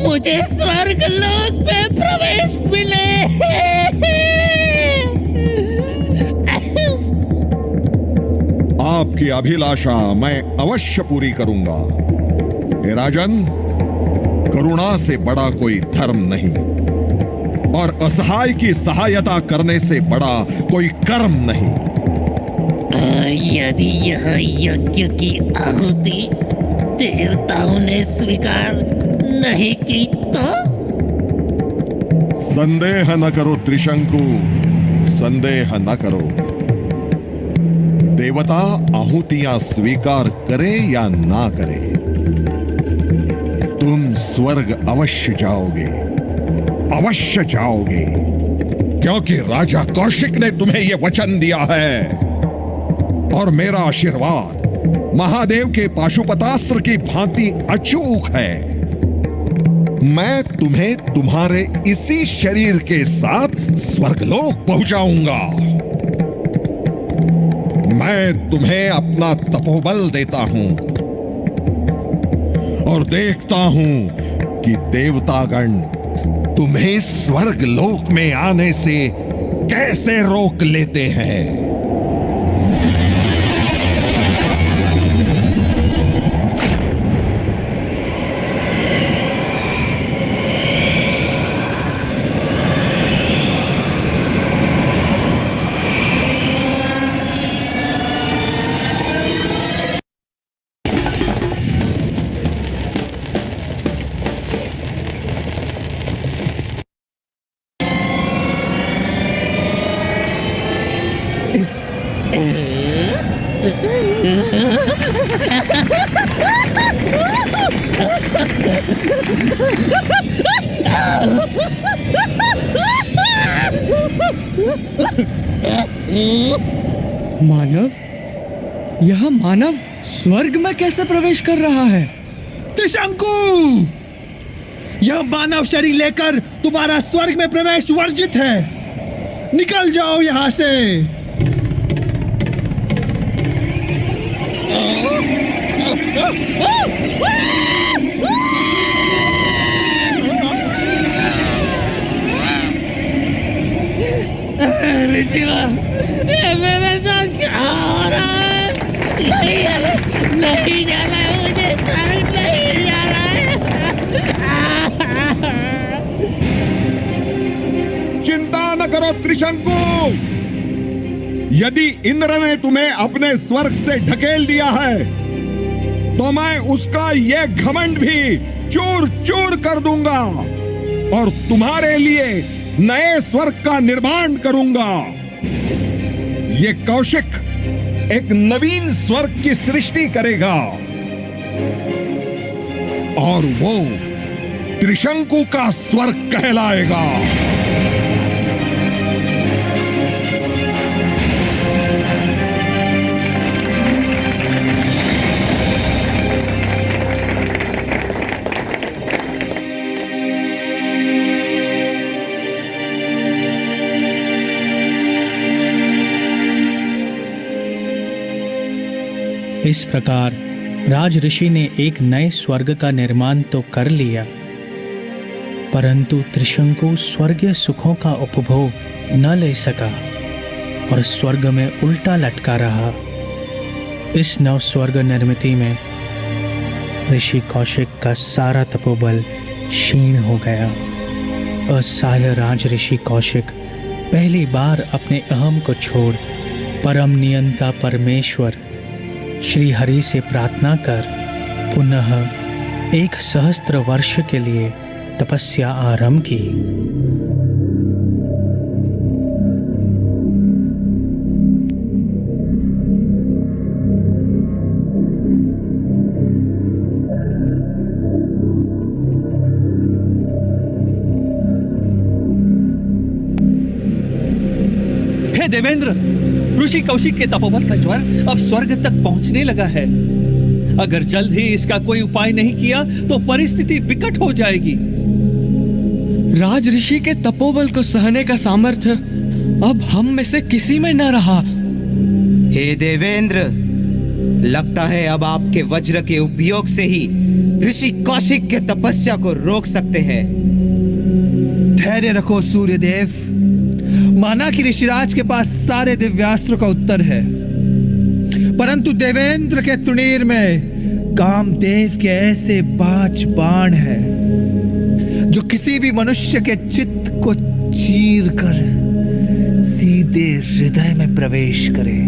मुझे स्वर्ग लोक में प्रवेश मिले। आपकी अभिलाषा मैं अवश्य पूरी करूंगा। हे राजन, करुणा से बड़ा कोई धर्म नहीं, और असहाय की सहायता करने से बड़ा कोई कर्म नहीं। और यदि यह यज्ञ की आहुति देवताओं ने स्वीकार नहीं की तो? संदेह न करो त्रिशंकु, संदेह न करो। देवता आहुतियां स्वीकार करे या ना करे, तुम स्वर्ग अवश्य जाओगे, अवश्य जाओगे, क्योंकि राजा कौशिक ने तुम्हें यह वचन दिया है। और मेरा आशीर्वाद महादेव के पाशुपतास्त्र की भांति अचूक है। मैं तुम्हें तुम्हारे इसी शरीर के साथ स्वर्गलोक पहुंचाऊंगा। मैं तुम्हें अपना तपोबल देता हूं और देखता हूं कि देवतागण तुम्हें स्वर्गलोक में आने से कैसे रोक लेते हैं। मानव, यह मानव स्वर्ग में कैसे प्रवेश कर रहा है? त्रिशंकु, यह मानव शरीर लेकर तुम्हारा स्वर्ग में प्रवेश वर्जित है। निकल जाओ यहां से। ऋषिवर, ये मेरे साथ क्या हो रहा है? नहीं जाना है मुझे, स्वर्ग नहीं जाना है। चिंता न करो त्रिशंकु, यदि इंद्र ने तुम्हें अपने स्वर्ग से ढकेल दिया है तो मैं उसका यह घमंड भी चूर चूर कर दूंगा और तुम्हारे लिए नए स्वर्ग का निर्माण करूंगा। ये कौशिक एक नवीन स्वर्ग की सृष्टि करेगा और वो त्रिशंकु का स्वर्ग कहलाएगा। इस प्रकार राज ऋषि ने एक नए स्वर्ग का निर्माण तो कर लिया, परंतु त्रिशंकु स्वर्गीय सुखों का उपभोग न ले सका और स्वर्ग में उल्टा लटका रहा। इस नव स्वर्ग निर्मिति में ऋषि कौशिक का सारा तपोबल क्षीण हो गया। असहाय राज ऋषि कौशिक पहली बार अपने अहम को छोड़ परम नियंता परमेश्वर श्री हरि से प्रार्थना कर पुनः 1 सहस्त्र वर्ष के लिए तपस्या आरंभ की। हे देवेंद्र, ऋषि कौशिक के तपोबल का ज्वर अब स्वर्ग तक पहुंचने लगा है। अगर जल्द ही इसका कोई उपाय नहीं किया तो परिस्थिति विकट हो जाएगी। राज ऋषि के तपोबल को सहने का सामर्थ्य अब हम में से किसी में न रहा। हे देवेंद्र, लगता है अब आपके वज्र के उपयोग से ही ऋषि कौशिक के तपस्या को रोक सकते हैं। धैर्य रखो सूर्यदेव, माना कि ऋषिराज के पास सारे दिव्यास्त्रों का उत्तर है, परंतु देवेंद्र के तुणीर में कामदेव के ऐसे 5 बाण हैं जो किसी भी मनुष्य के चित्त को चीर कर सीधे हृदय में प्रवेश करे।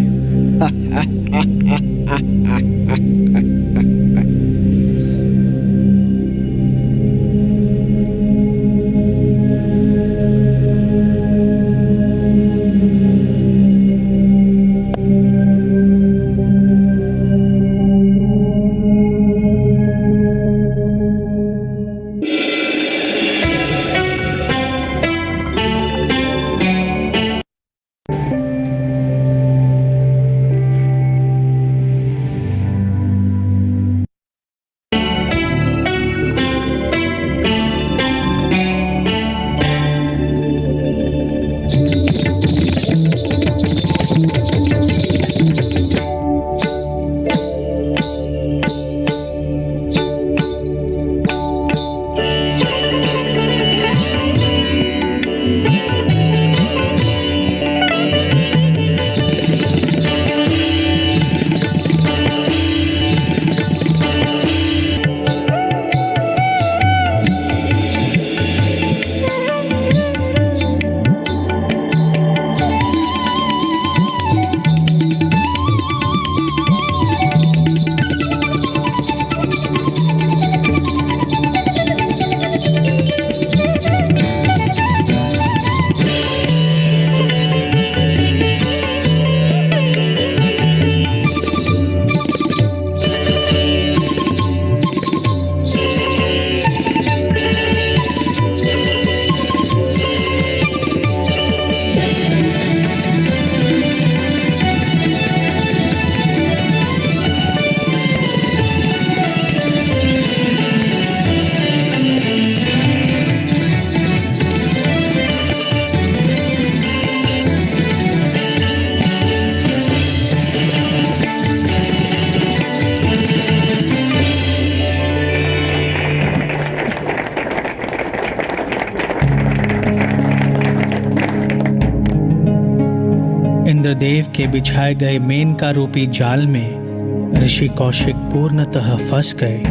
के बिछाए गए मेनका रूपी जाल में ऋषि कौशिक पूर्णतः फंस गए।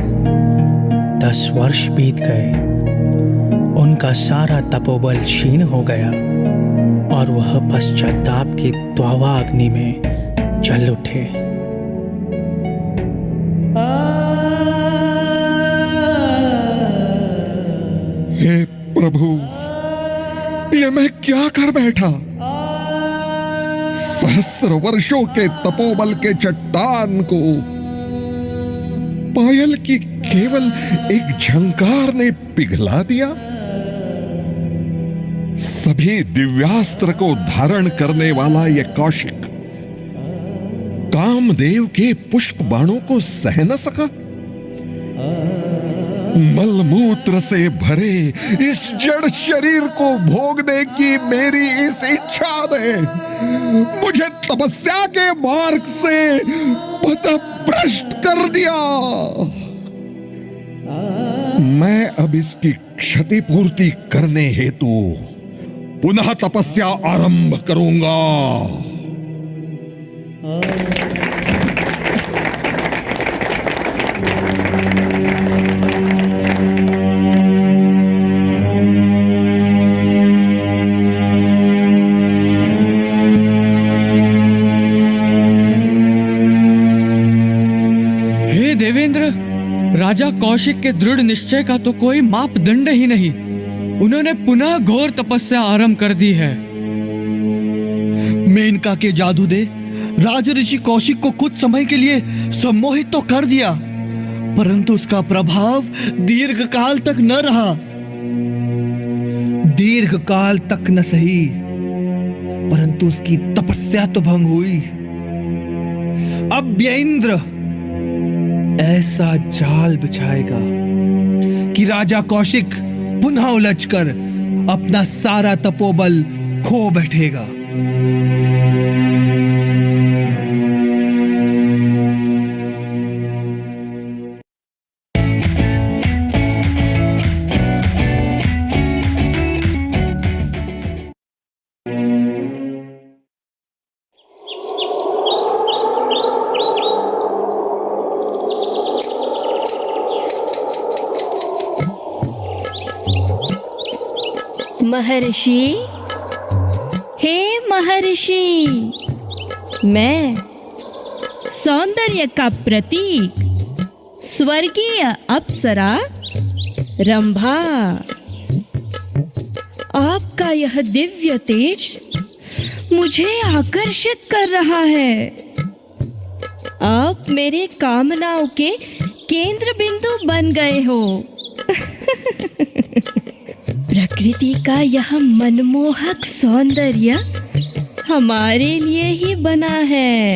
10 वर्ष बीत गए, उनका सारा तपोबल क्षीण हो गया और वह पश्चाताप की त्वावा अग्नि में जल उठे। हे प्रभु, ये मैं क्या कर बैठा? सहस्र वर्षों के तपोबल के चट्टान को पायल की केवल एक झंकार ने पिघला दिया। सभी दिव्यास्त्र को धारण करने वाला यह कौशिक कामदेव के पुष्प बाणों को सह न सका। मलमूत्र से भरे इस जड़ शरीर को भोगने की मेरी इस इच्छा ने मुझे तपस्या के मार्ग से पथभ्रष्ट कर दिया। मैं अब इसकी क्षतिपूर्ति करने हेतु पुनः तपस्या आरंभ करूंगा। राजा कौशिक के दृढ़ निश्चय का तो कोई मापदंड ही नहीं। उन्होंने पुनः घोर तपस्या आरंभ कर दी है। मेनका के जादू ने राज ऋषि कौशिक को कुछ समय के लिए सम्मोहित तो कर दिया, परंतु उसका प्रभाव दीर्घ काल तक न रहा। दीर्घ काल तक न सही, परंतु उसकी तपस्या तो भंग हुई। अब इंद्र ऐसा जाल बिछाएगा कि राजा कौशिक पुनः उलझकर अपना सारा तपोबल खो बैठेगा। महर्षि, हे महर्षि, मैं सौंदर्य का प्रतीक स्वर्गीय अप्सरा रंभा, आपका यह दिव्य तेज मुझे आकर्षित कर रहा है। आप मेरे कामनाओं के केंद्र बिंदु बन गए हो। प्रकृति का यह मनमोहक सौंदर्य हमारे लिए ही बना है।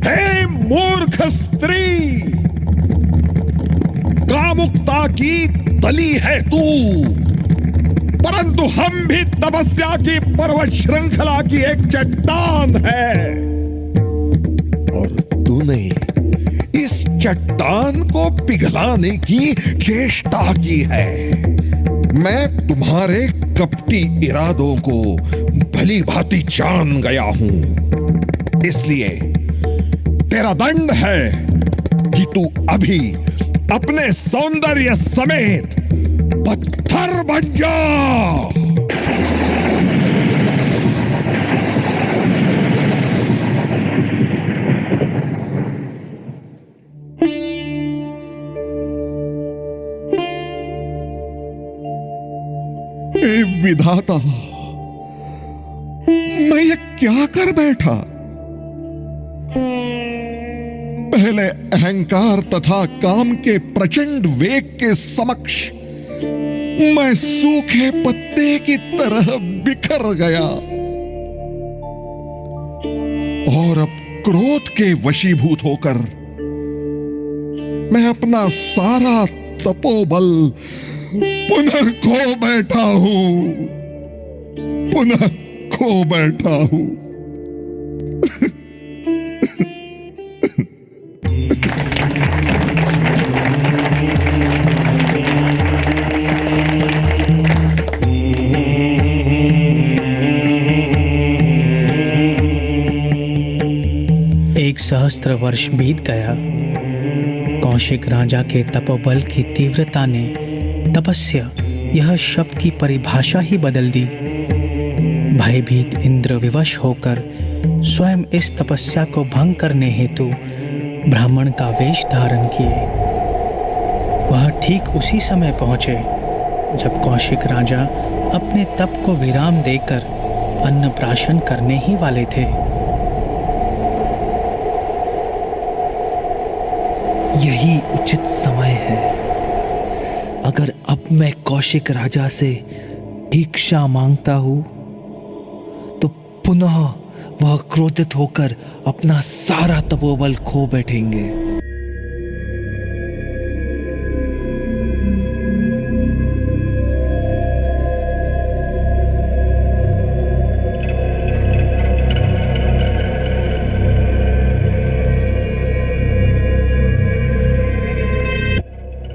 हे मूर्ख स्त्री, कामुकता की तली है तू, परंतु हम भी तपस्या की पर्वत श्रृंखला की एक चट्टान है और तूने इस चट्टान को पिघलाने की चेष्टा की है। मैं तुम्हारे कपटी इरादों को भली भांति जान गया हूं, इसलिए तेरा दंड है कि तू अभी अपने सौंदर्य समेत पत्थर बन जा। हे विधाता, मैं ये क्या कर बैठा? पहले अहंकार तथा काम के प्रचंड वेग के समक्ष मैं सूखे पत्ते की तरह बिखर गया और अब क्रोध के वशीभूत होकर मैं अपना सारा तपोबल पुनः खो बैठा हूं, पुनः खो बैठा हूं। सहस्त्र वर्ष बीत गया। कौशिक राजा के तपोबल की तीव्रता ने तपस्या यह शब्द की परिभाषा ही बदल दी। भयभीत इंद्र विवश होकर स्वयं इस तपस्या को भंग करने हेतु ब्राह्मण का वेश धारण किए। वह ठीक उसी समय पहुंचे जब कौशिक राजा अपने तप को विराम देकर अन्नप्राशन करने ही वाले थे। यही उचित समय है। अगर अब मैं कौशिक राजा से भिक्षा मांगता हूं तो पुनः वह क्रोधित होकर अपना सारा तपोबल खो बैठेंगे।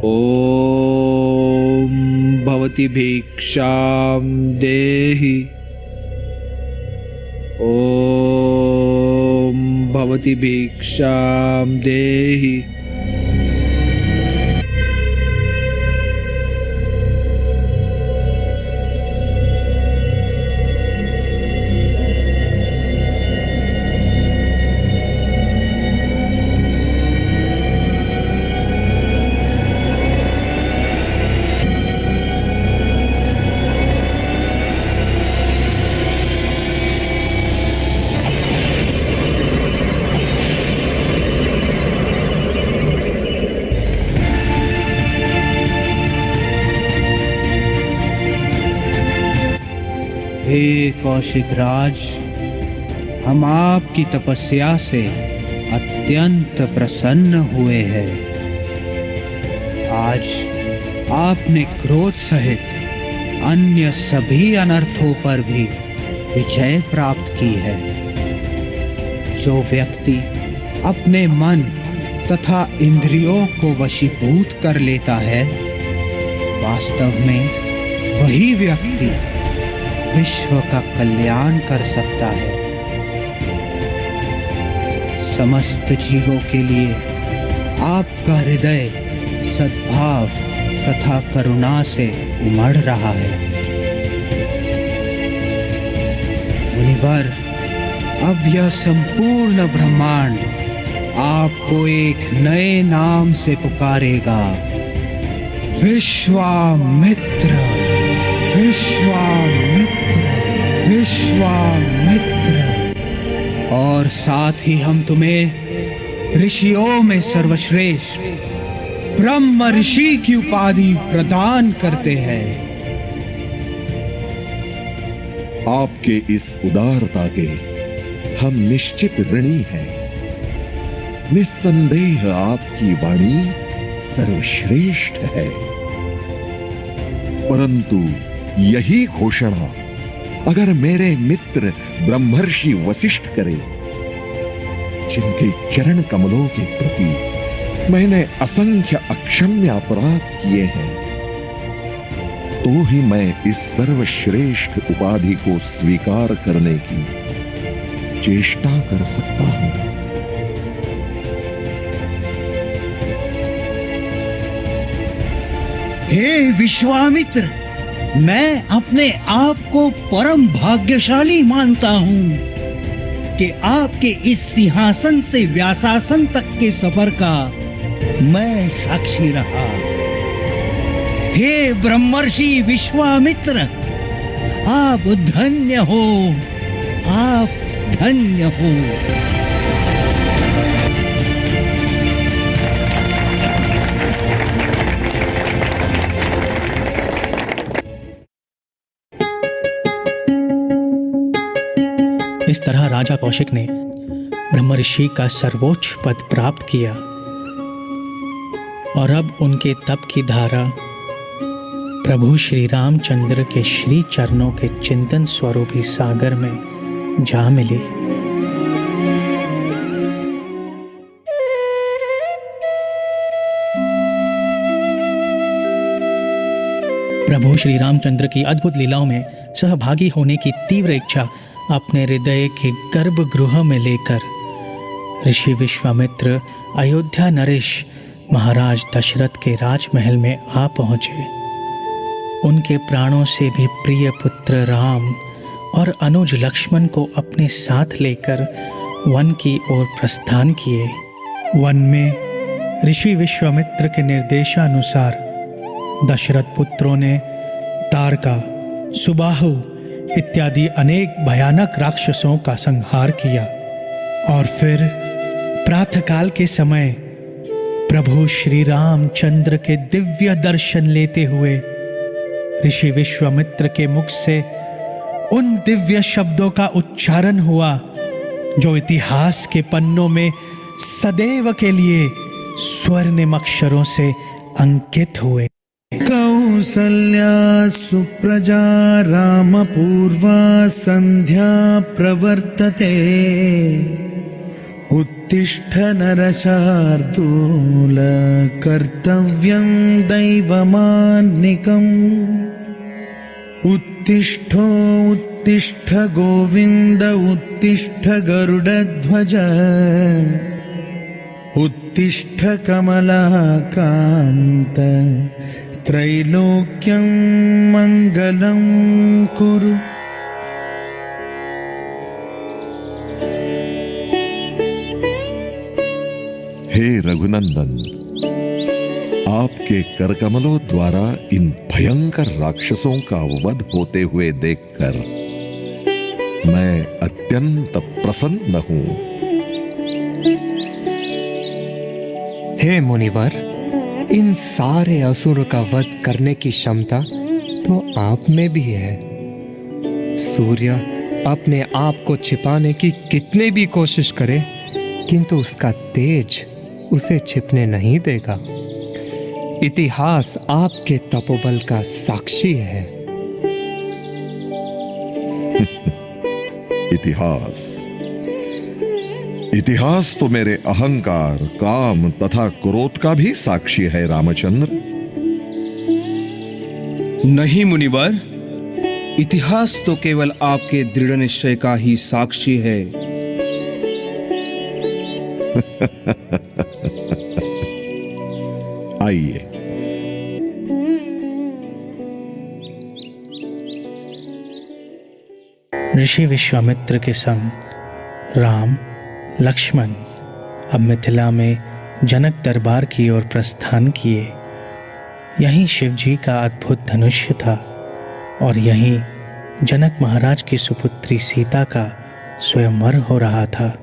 ओम भवति भिक्षाम देहि। ओम भवति भिक्षाम देहि। हे कौशिक राज, हम आपकी तपस्या से अत्यंत प्रसन्न हुए हैं। आज आपने क्रोध सहित अन्य सभी अनर्थों पर भी विजय प्राप्त की है। जो व्यक्ति अपने मन तथा इंद्रियों को वशीभूत कर लेता है, वास्तव में वही व्यक्ति विश्व का कल्याण कर सकता है। समस्त जीवों के लिए आपका हृदय सद्भाव तथा करुणा से उमड़ रहा है। मुनिवर, अब यह संपूर्ण ब्रह्मांड आपको एक नए नाम से पुकारेगा, विश्वामित्र। विश्वामित्र, विश्वामित्र। और साथ ही हम तुम्हें ऋषियों में सर्वश्रेष्ठ ब्रह्म ऋषि की उपाधि प्रदान करते हैं। आपके इस उदारता के हम निश्चित ऋणी हैं। निस्संदेह आपकी वाणी सर्वश्रेष्ठ है, परंतु यही घोषणा अगर मेरे मित्र ब्रह्मर्षि वशिष्ठ करे, जिनके चरण कमलों के प्रति मैंने असंख्य अक्षम्य अपराध किए हैं, तो ही मैं इस सर्वश्रेष्ठ उपाधि को स्वीकार करने की चेष्टा कर सकता हूं। हे विश्वामित्र, मैं अपने आप को परम भाग्यशाली मानता हूँ कि आपके इस सिंहासन से व्यासासन तक के सफर का मैं साक्षी रहा। हे ब्रह्मर्षि विश्वामित्र, आप धन्य हो, आप धन्य हो। इस तरह राजा कौशिक ने ब्रह्मर्षि का सर्वोच्च पद प्राप्त किया और अब उनके तप की धारा प्रभु श्री रामचंद्र के श्री चरणों के चिंतन स्वरूपी सागर में जा मिली। प्रभु श्री रामचंद्र की अद्भुत लीलाओं में सहभागी होने की तीव्र इच्छा अपने हृदय के गर्भगृह में लेकर ऋषि विश्वामित्र अयोध्या नरेश महाराज दशरथ के राजमहल में आ पहुँचे। उनके प्राणों से भी प्रिय पुत्र राम और अनुज लक्ष्मण को अपने साथ लेकर वन की ओर प्रस्थान किए। वन में ऋषि विश्वामित्र के निर्देशानुसार दशरथ पुत्रों ने तारका, सुबाहु इत्यादि अनेक भयानक राक्षसों का संहार किया और फिर प्रातःकाल के समय प्रभु श्री रामचंद्र के दिव्य दर्शन लेते हुए ऋषि विश्वामित्र के मुख से उन दिव्य शब्दों का उच्चारण हुआ जो इतिहास के पन्नों में सदैव के लिए स्वर्णिम अक्षरों से अंकित हुए। कौसल्या सुप्रजा रामपूर्वा संध्या प्रवर्तते उत्तिष्ठ नरशार्दूल कर्तव्यं दैवमान्निकम् उत्तिष्ठो उत्तिष्ठ गोविन्द उत्तिष्ठ गरुडध्वज उत्तिष्ठ कमलाकान्त त्रैलोक्यं मंगलं कुरु। हे रघुनंदन, आपके करकमलों द्वारा इन भयंकर राक्षसों का वध होते हुए देखकर मैं अत्यंत प्रसन्न हूं। हे मुनिवर, इन सारे असुर का वध करने की क्षमता तो आप में भी है। सूर्य अपने आप को छिपाने की कितनी भी कोशिश करे, किंतु उसका तेज उसे छिपने नहीं देगा। इतिहास आपके तपोबल का साक्षी है। इतिहास तो मेरे अहंकार, काम तथा क्रोध का भी साक्षी है रामचंद्र। नहीं मुनिवर, इतिहास तो केवल आपके दृढ़ निश्चय का ही साक्षी है। आइए, ऋषि विश्वामित्र के संग राम लक्ष्मण अब मिथिला में जनक दरबार की ओर प्रस्थान किए। यहीं शिवजी का अद्भुत धनुष्य था और यहीं जनक महाराज की सुपुत्री सीता का स्वयंवर हो रहा था।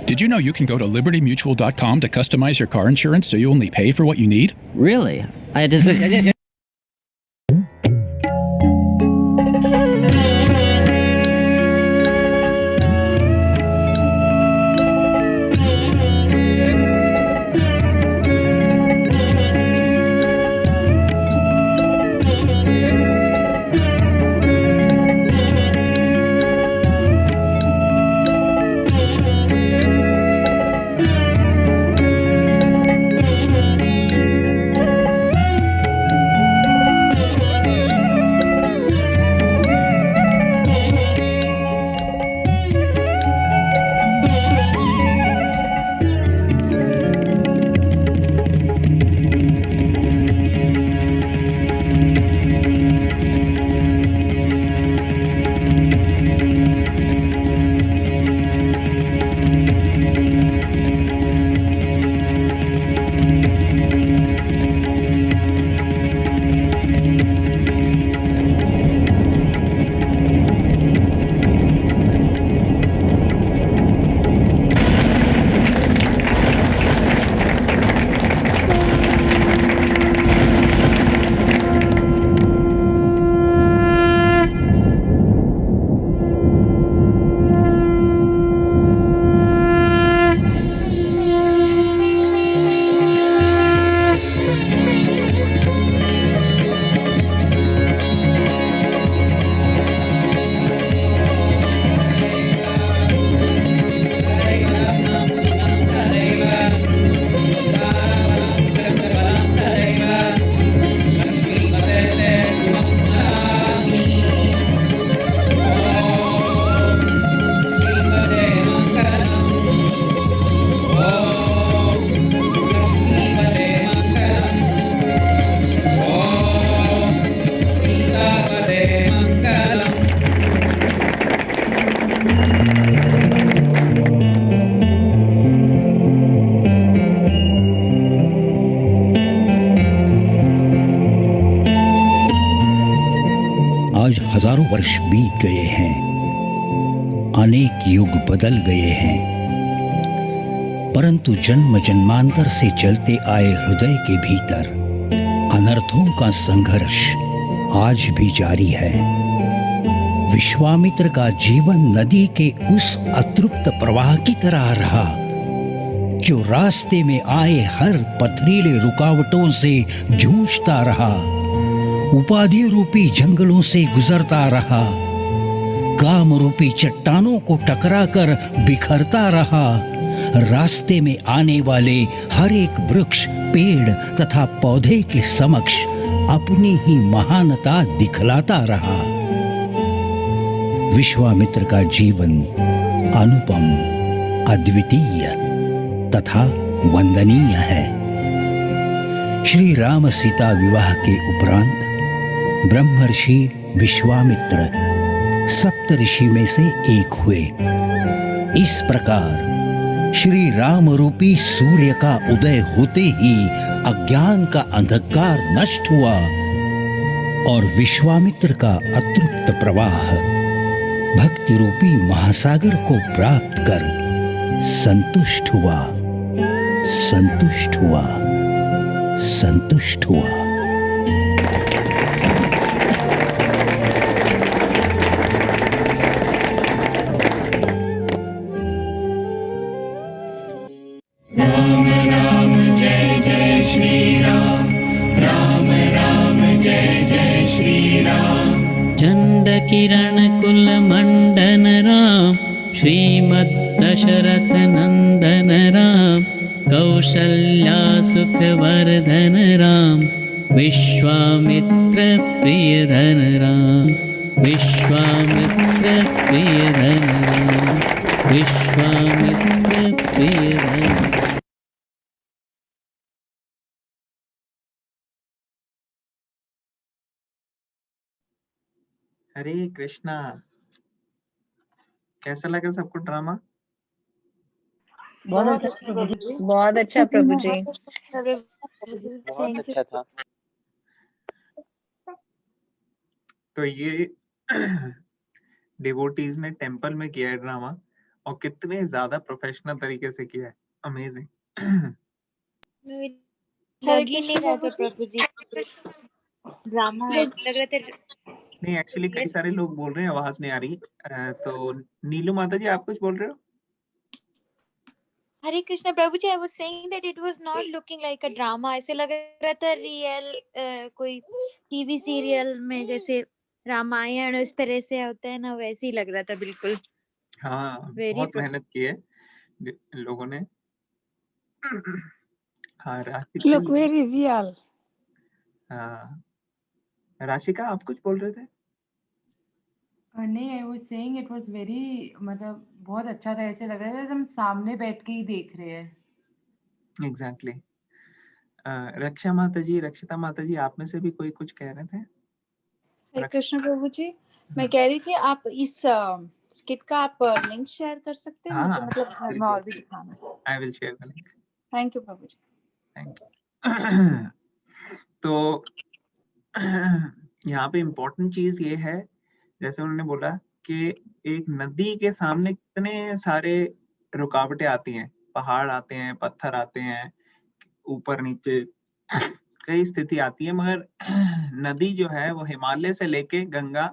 Did you know you can go to libertymutual.com to customize your car insurance so you only pay for what you need? Really? I did. वर्ष बीत गए हैं, अनेक युग बदल गए हैं, परंतु जन्म जन्मांतर से चलते आए हृदय के भीतर अनर्थों का संघर्ष आज भी जारी है। विश्वामित्र का जीवन नदी के उस अतृप्त प्रवाह की तरह रहा, जो रास्ते में आए हर पथरीले रुकावटों से जूझता रहा, उपाधि रूपी जंगलों से गुजरता रहा, काम रूपी चट्टानों को टकराकर बिखरता रहा, रास्ते में आने वाले हर एक वृक्ष, पेड़ तथा पौधे के समक्ष अपनी ही महानता दिखलाता रहा। विश्वामित्र का जीवन अनुपम, अद्वितीय तथा वंदनीय है। श्री राम सीता विवाह के उपरांत ब्रह्मर्षि विश्वामित्र सप्तऋषि में से एक हुए। इस प्रकार श्री राम रूपी सूर्य का उदय होते ही अज्ञान का अंधकार नष्ट हुआ और विश्वामित्र का अतृप्त प्रवाह भक्ति रूपी महासागर को प्राप्त कर संतुष्ट हुआ, संतुष्ट हुआ, संतुष्ट हुआ। राम राम जय जय श्री राम, राम राम जय जय श्री राम। चंद किरण कुल मंडन राम, श्रीमद् दशरथ नंदन राम। कौशल्या सुख वर्धन राम, विश्वामित्र प्रिय धन राम, विश्वामित्र प्रिय धन राम, विश्वामित्र प्रिय धन। हरे कृष्णा। कैसा लगा सबको ड्रामा? बहुत अच्छा प्रभु जी, बहुत अच्छा प्रभु जी, बहुत अच्छा था। तो ये डिवोटीज ने टेंपल में किया है ड्रामा, और कितने ज्यादा प्रोफेशनल तरीके से किया है। अमेजिंग। लग ही नहीं रहा था प्रभु जी, ड्रामा लग रहा था। नहीं, एक्चुअली कई सारे लोग बोल रहे हैं आवाज नहीं आ रही। तो नीलू माता जी, आप कुछ बोल रहे हो? हरे कृष्णा प्रभु जी, I was saying that it was not looking like a drama. ऐसे लग रहा था रियल कोई टीवी सीरियल में जैसे रामायण इस तरह से होता है ना, वैसे ही लग रहा था बिल्कुल। हाँ, बहुत मेहनत की है लोगों ने। हाँ, Look very real. हाँ, राशिका आप कुछ बोल रहे थे? नहीं, I was saying it was very, मतलब बहुत अच्छा था। ऐसे लग रहा था जैसे हम सामने बैठ के ही देख रहे हैं। एग्जैक्टली। रक्षा माता जी, रक्षिता माता जी, आप में से भी कोई कुछ कह रहे थे? हरे कृष्ण प्रभु जी, मैं कह रही थी आप इस स्किट का आप लिंक शेयर कर सकते हैं मुझे, मतलब घर में और भी दिखाना है। I will share the link. Thank you Prabhu ji. Thank you. तो यहाँ पे इम्पोर्टेंट चीज ये है, जैसे उन्होंने बोला कि एक नदी के सामने कितने सारे रुकावटें आती हैं, पहाड़ आते हैं, पत्थर आते हैं, ऊपर नीचे कई स्थिति आती है, मगर नदी जो है वो हिमालय से लेके गंगा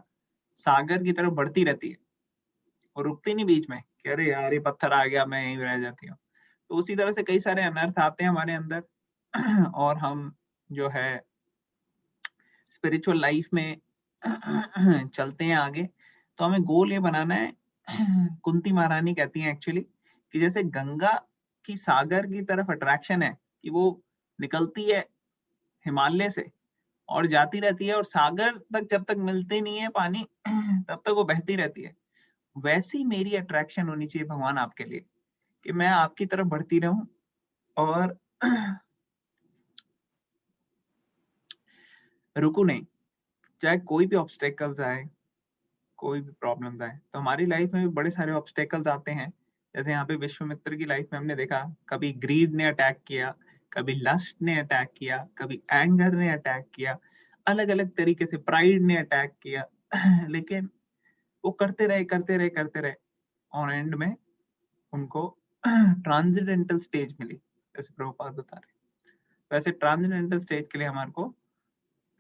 सागर की तरफ बढ़ती रहती है और रुकती नहीं बीच में कि अरे यार ये पत्थर आ गया मैं यहीं रह जाती हूँ। तो उसी तरह से कई सारे अनर्थ आते हैं हमारे अंदर, और हम जो है स्पिरिचुअल लाइफ में चलते हैं आगे, तो हमें गोल ये बनाना है। कुंती महारानी कहती हैं एक्चुअली कि जैसे गंगा की सागर की तरफ अट्रैक्शन है कि वो निकलती है हिमालय से और जाती रहती है, और सागर तक जब तक मिलते नहीं है पानी तब तक वो बहती रहती है, वैसी मेरी अट्रैक्शन होनी चाहिए भगवान आपके लिए कि मैं आपकी तरफ बढ़ती रहूं और रुकू नहीं, चाहे कोई भी ऑब्स्टेकल्स आए, कोई भी प्रॉब्लम्स आए। तो हमारी लाइफ में भी बड़े सारे ऑब्स्टेकल्स आते हैं, जैसे यहाँ पे विश्वामित्र की लाइफ में हमने देखा, कभी ग्रीड ने अटैक किया, कभी लस्ट ने अटैक किया, कभी एंगर ने अटैक किया, अलग अलग तरीके से प्राइड ने अटैक किया, लेकिन वो करते रहे और एंड में उनको ट्रांसेंडेंटल स्टेज मिली, जैसे प्रभुपाद बता रहे। वैसे ट्रांसेंडेंटल स्टेज के लिए हमारे को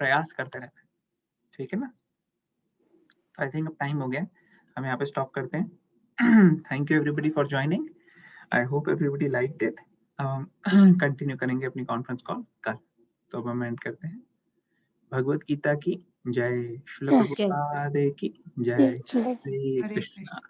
प्रयास करते रहना है, ठीक है ना। आई थिंक अब टाइम हो गया, हम यहाँ पे स्टॉप करते हैं। Thank you everybody for joining, I hope everybody liked it. अब हम कंटिन्यू करेंगे अपनी कॉन्फ्रेंस कॉल कल, तो अब हम एंड करते हैं। भगवत गीता की जय, श्रील प्रभुपाद की जय, श्री हरे कृष्णा।